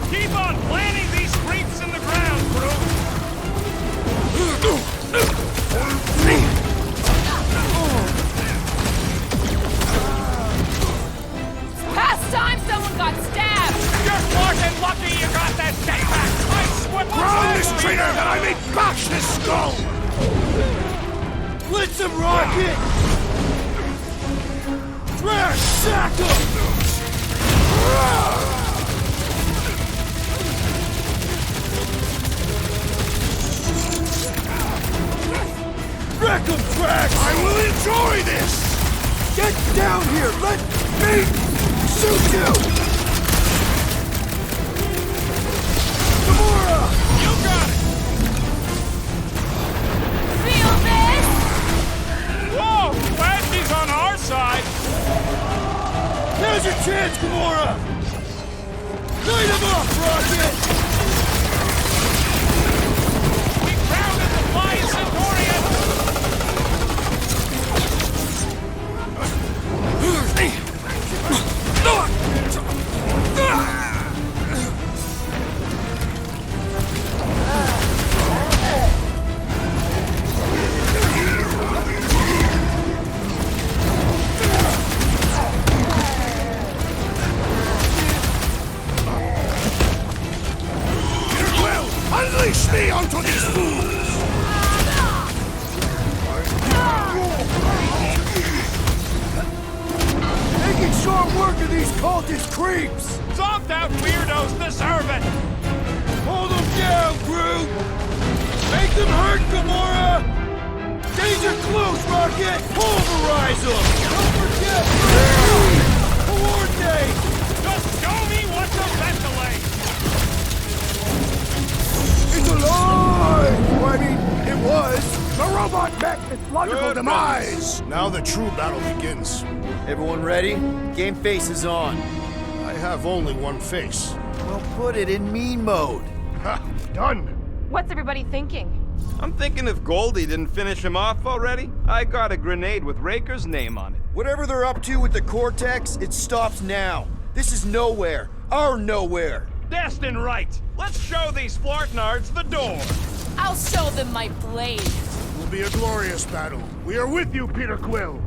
Keep on planting these creeps in the ground, crew! Past time someone got stabbed! You're fucking lucky you got that jetpack! I swear... Ground this traitor that I may bash his skull! Blitz him, Rocket! Trash! Sack him! Wreck him, Trash! I will enjoy this! Get down here! Let me shoot you! Gamora! You got it! Feel this? Whoa! Glad she's on our side! Now's your chance, Gamora! Light him up, Rocket! We grounded the Unleash me onto these fools! Making short work of these cultist creeps! Soft out weirdos deserve it! Hold them down, Groot! Make them hurt, Gamora! Danger close, Rocket! Pulverize them! Don't forget! Coordinate! Just show me what to ventilate! It's alive! I mean, it was. The robot met its logical demise. Now the true battle begins. Everyone ready? Game face is on. I have only one face. Well, put it in mean mode. Ha! Done! What's everybody thinking? I'm thinking if Goldie didn't finish him off already, I got a grenade with Raker's name on it. Whatever they're up to with the Cortex, it stops now. This is nowhere. Our nowhere. Destined right! Let's show these Flartnards the door! I'll show them my blade. It will be a glorious battle. We are with you, Peter Quill.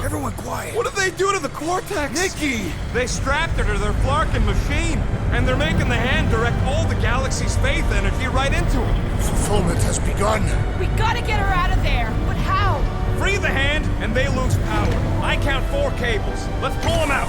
Everyone quiet. What did they do to the Cortex? Nikki! They strapped her to their Flarkin machine, and they're making the hand direct all the galaxy's faith energy right into it. Fulfillment has begun. We gotta get her out of there. But how? Free the hand, and they lose power. I count 4 cables. Let's pull them out.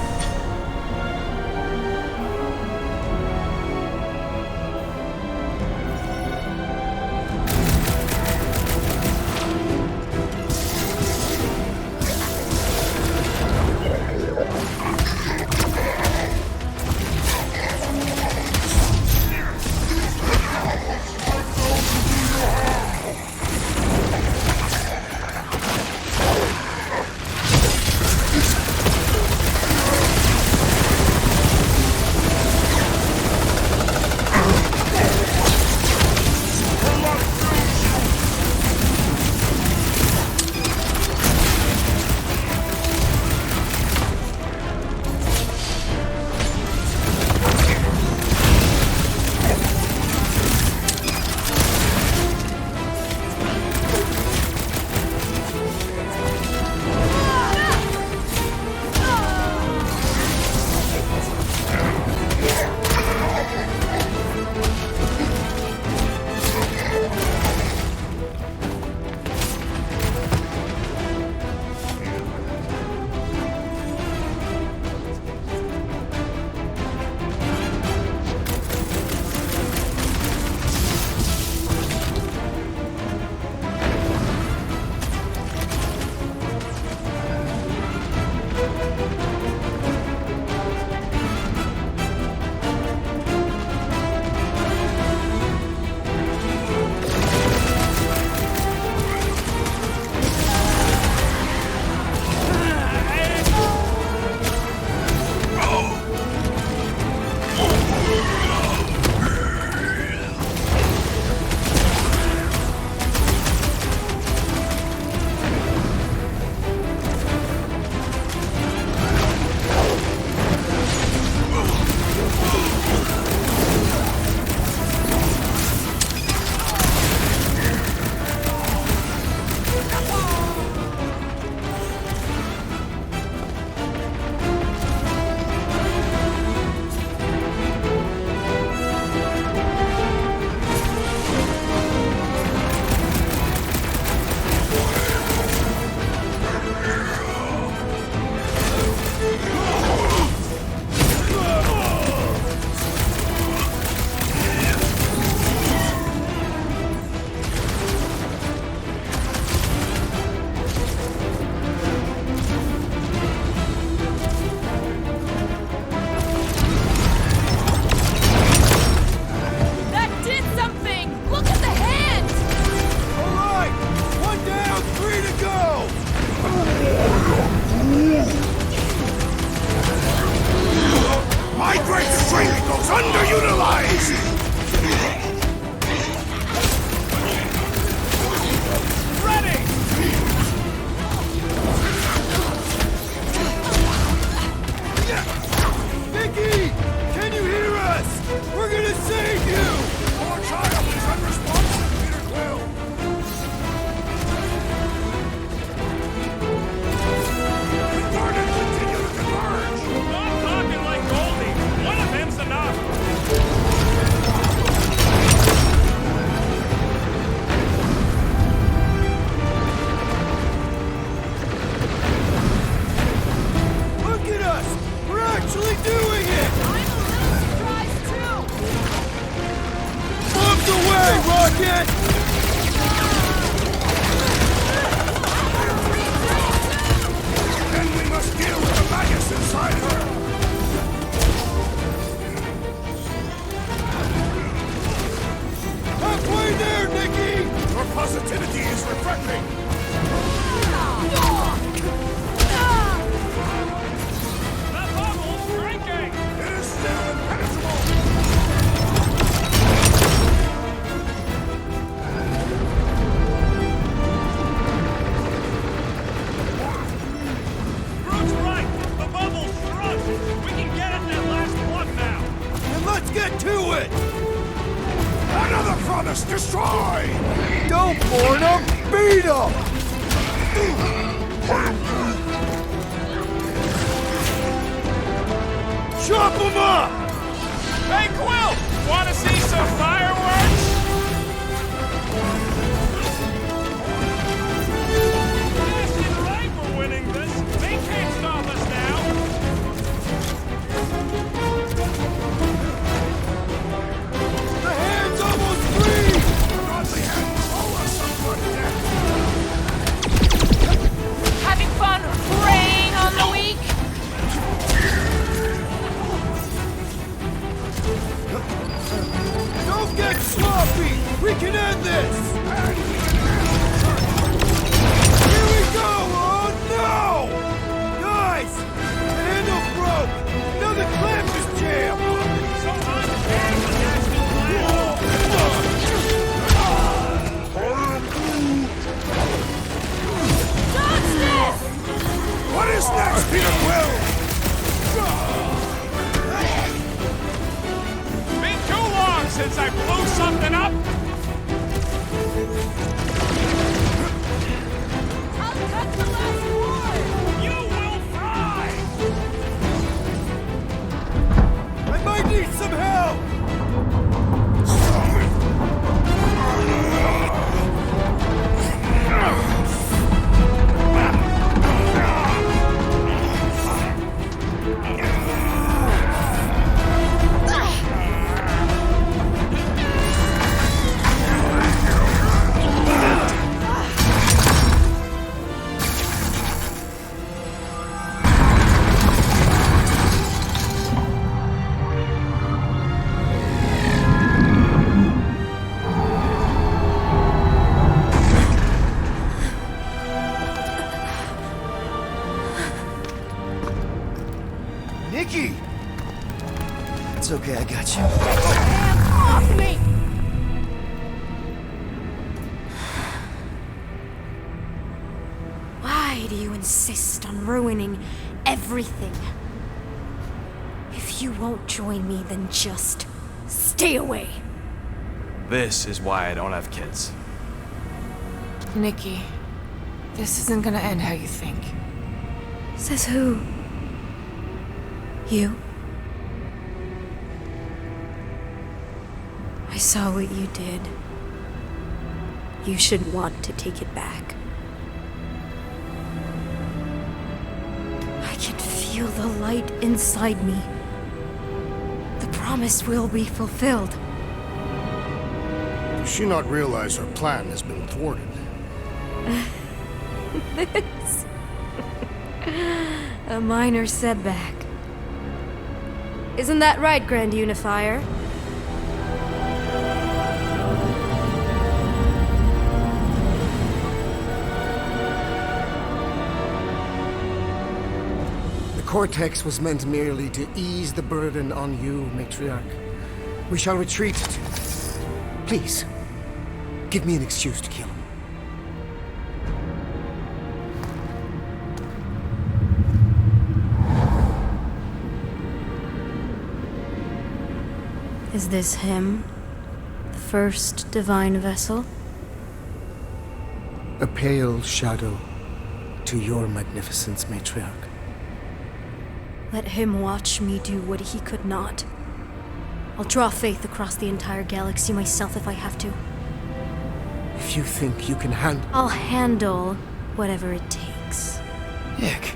For them, beat them! Chop them up! Hey, Quill! Wanna see some fireworks? Blasted right, we're winning this. They can't stop us now. The hand's almost free! Godly hand, roll us some good death! Having fun preying on the weak? Don't get sloppy! We can end this! Here we go! Oh no! Guys! The handle broke! Now the clamp is jammed! So unfair, Dodge this! What is next, Peter Quill? Been too long since I blew something up. I'll cut the last cord! You will fry. I might need some help! Nikki! It's okay, I got you. Hands off me! Why do you insist on ruining everything? If you won't join me, then just stay away. This is why I don't have kids. Nikki, this isn't gonna end how you think. Says who? You? I saw what you did. You should want to take it back. I can feel the light inside me. The promise will be fulfilled. Does she not realize her plan has been thwarted? This. A minor setback. Isn't that right, Grand Unifier? The Cortex was meant merely to ease the burden on you, Matriarch. We shall retreat. Please, give me an excuse to kill him. Is this him? The first divine vessel? A pale shadow to your magnificence, Matriarch. Let him watch me do what he could not. I'll draw faith across the entire galaxy myself if I have to. If you think you can handle... I'll handle whatever it takes. Nick.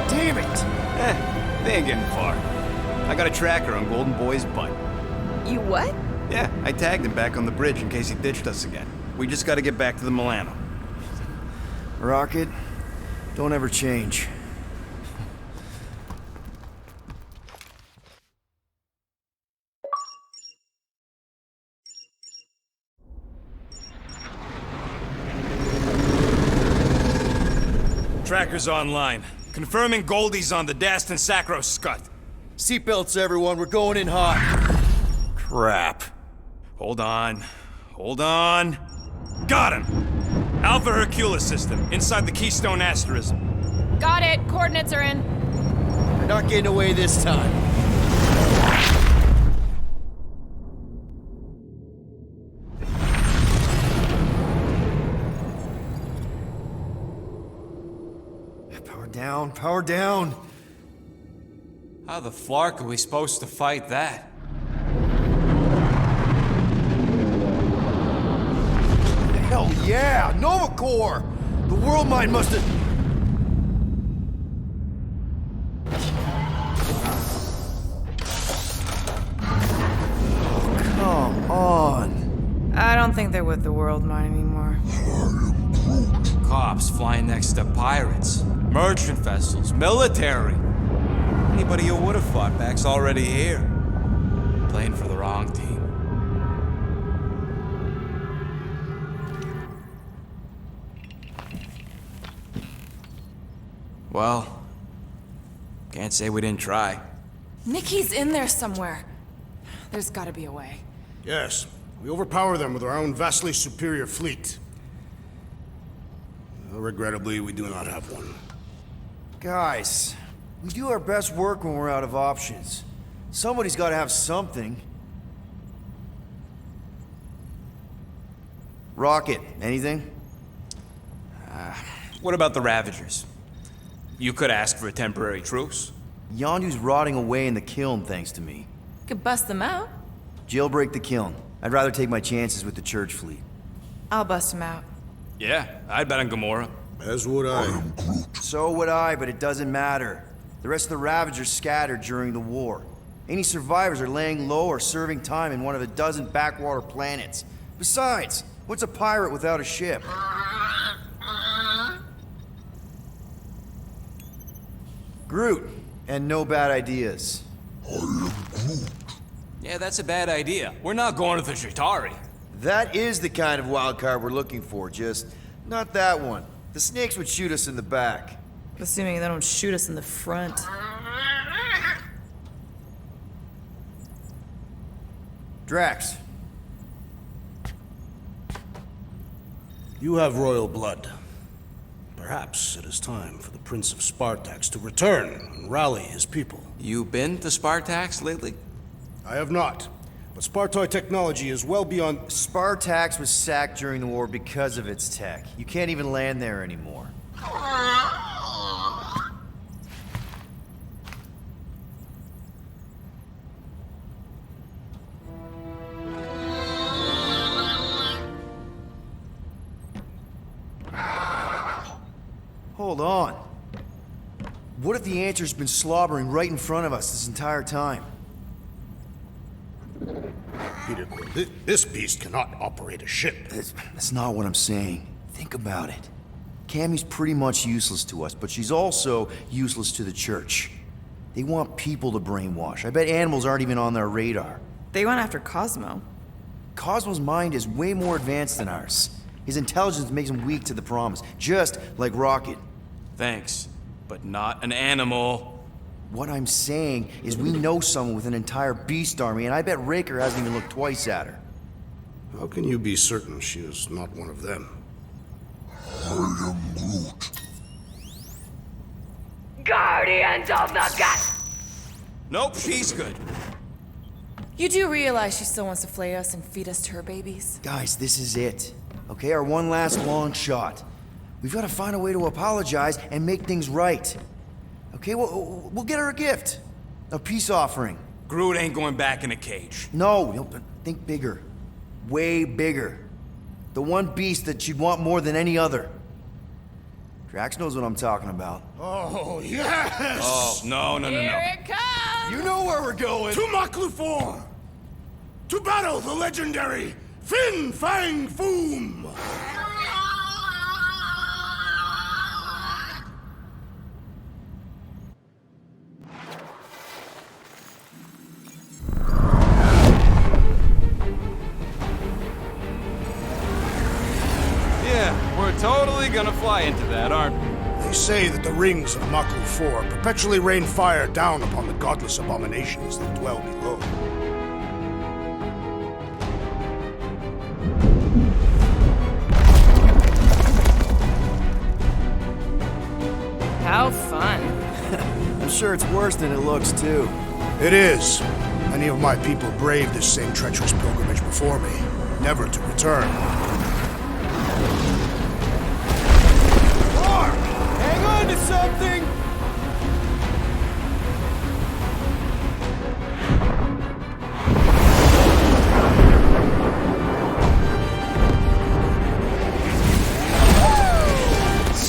Damn it! They ain't getting far. I got a tracker on Golden Boy's butt. You what? Yeah, I tagged him back on the bridge in case he ditched us again. We just gotta get back to the Milano. Rocket, don't ever change. Tracker's online. Confirming Goldie's on the Dastan Sacro Scut. Seatbelts, everyone, we're going in hot. Crap. Hold on. Hold on. Got him! Alpha Hercules system, inside the Keystone Asterism. Got it. Coordinates are in. Not getting away this time. Power down, power down. How the flark are we supposed to fight that? Hell yeah! Nova Corps! The world mind must have... Oh, come on. I don't think they're with the world mine anymore. Cops flying next to pirates, merchant vessels, military. Anybody who would have fought back's already here. Playing for the wrong team. Well, can't say we didn't try. Nikki's in there somewhere. There's gotta be a way. Yes, we overpower them with our own vastly superior fleet. Regrettably, we do not have one. Guys, we do our best work when we're out of options. Somebody's got to have something. Rocket, anything? What about the Ravagers? You could ask for a temporary truce. Yondu's rotting away in the kiln, thanks to me. Could bust them out. Jailbreak the kiln. I'd rather take my chances with the church fleet. I'll bust them out. Yeah, I'd bet on Gamora. As would I. So would I, but it doesn't matter. The rest of the Ravagers scattered during the war. Any survivors are laying low or serving time in one of a dozen backwater planets. Besides, what's a pirate without a ship? Groot, and no bad ideas. Yeah, that's a bad idea. We're not going to the Chitauri. That is the kind of wild card we're looking for, just not that one. The snakes would shoot us in the back. Assuming they don't shoot us in the front. Drax. You have royal blood. Perhaps it is time for the Prince of Spartax to return and rally his people. You been to Spartax lately? I have not, but Spartoid technology is well beyond... Spartax was sacked during the war because of its tech. You can't even land there anymore. Hold on. What if the answer's been slobbering right in front of us this entire time? Peter Quill, this beast cannot operate a ship. That's not what I'm saying. Think about it. Cammy's pretty much useless to us, but she's also useless to the church. They want people to brainwash. I bet animals aren't even on their radar. They went after Cosmo. Cosmo's mind is way more advanced than ours. His intelligence makes him weak to the promise, just like Rocket. Thanks, but not an animal. What I'm saying is we know someone with an entire beast army, and I bet Raker hasn't even looked twice at her. How can you be certain she is not one of them? I am Groot. Guardians of the Galaxy. Nope, she's good. You do realize she still wants to flay us and feed us to her babies? Guys, this is it. Okay, our one last long shot. We've got to find a way to apologize and make things right. Okay, we'll get her a gift. A peace offering. Groot ain't going back in a cage. No, but think bigger. Way bigger. The one beast that she'd want more than any other. Drax knows what I'm talking about. Oh, yes! Oh, no. Here it comes! You know where we're going! To Maklufor! To battle the legendary Fin Fang Foom! Yeah, we're totally gonna fly into that, aren't we? They say that the rings of Maklufor perpetually rain fire down upon the godless abominations that dwell below. How fun. I'm sure it's worse than it looks, too. It is. Many of my people braved this same treacherous pilgrimage before me, never to return. Mark! Hang on to something!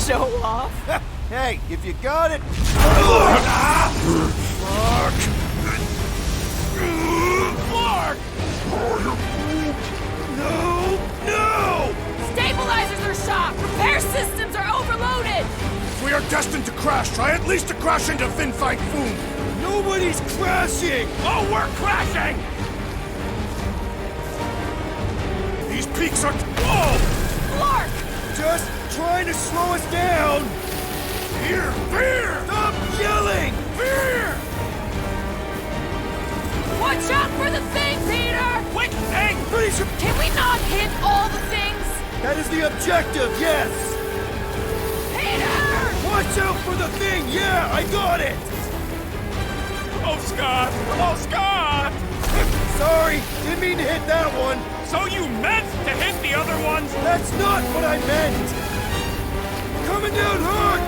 Show off. Hey, if you got it... Clark! No! Stabilizers are shot. Repair systems are overloaded. If we are destined to crash, try at least to crash into Fin Fang Foom. Nobody's crashing! Oh, we're crashing! These peaks are... Whoa! Clark! Just trying to slow us down! Fear! Fear! Stop yelling! Fear! Watch out for the thing, Peter! Which thing? Pretty sure Can we not hit all the things? that is the objective, yes! Peter! Watch out for the thing! Yeah, I got it! Oh, Scott! Oh, Scott! Sorry, didn't mean to hit that one. So you meant to hit the other ones? That's not what I meant! Coming down hard!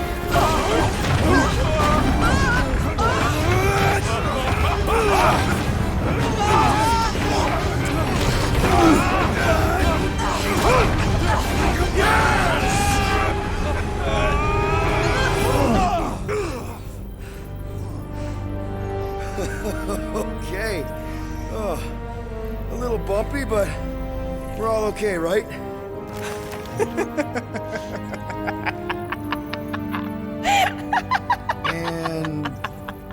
Okay. Oh, a little bumpy, but we're all okay, right? And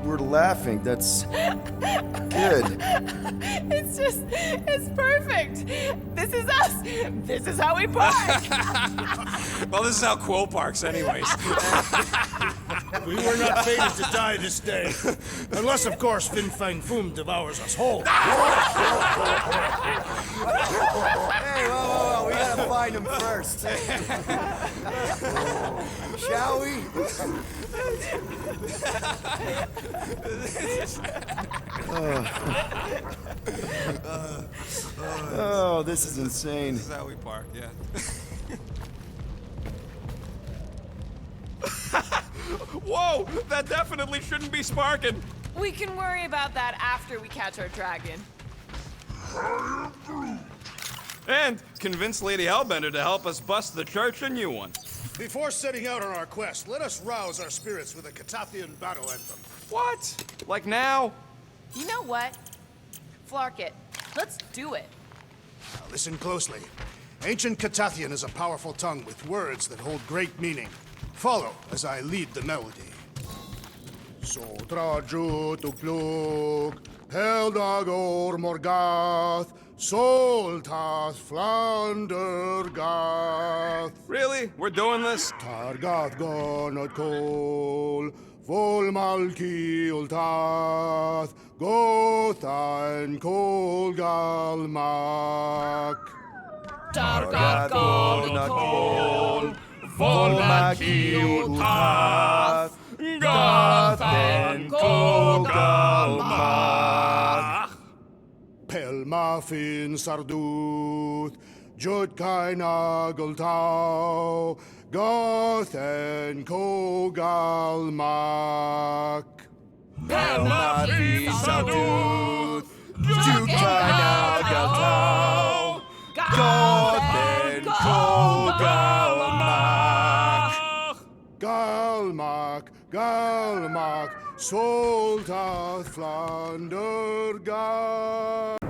we're laughing. That's good. It's perfect. This is us. This is how we park. Well, this is how Quill parks anyways. We were not fated to die this day. Unless, of course, Fin Fang Foom devours us whole. Hey, whoa, we gotta find him first. Shall we? Oh, this is insane. This is how we park, yeah. Whoa! That definitely shouldn't be sparking! We can worry about that after we catch our dragon. And convince Lady Hellbender to help us bust the church a new one. Before setting out on our quest, let us rouse our spirits with a Catathian battle anthem. What? Like now? You know what? Flark it. Let's do it. Now listen closely. Ancient Catathian is a powerful tongue with words that hold great meaning. Follow as I lead the melody. Sotra jutupluk, Heldagor Morgath, Soltath Flandergath. Really? We're doing this? Targath gonot kol, Volmalki ultath, Gothain kol galmak. Targat Gold. Volmakiutath, Gothen Kogalmach. Pelmafin sarduth, Jutkain agultau, Gothen kogalmak. Pelmafin sarduth, Jutkain agultau, Gothen Kogalmach. Galmak, Galmak, Soltath Flandergath.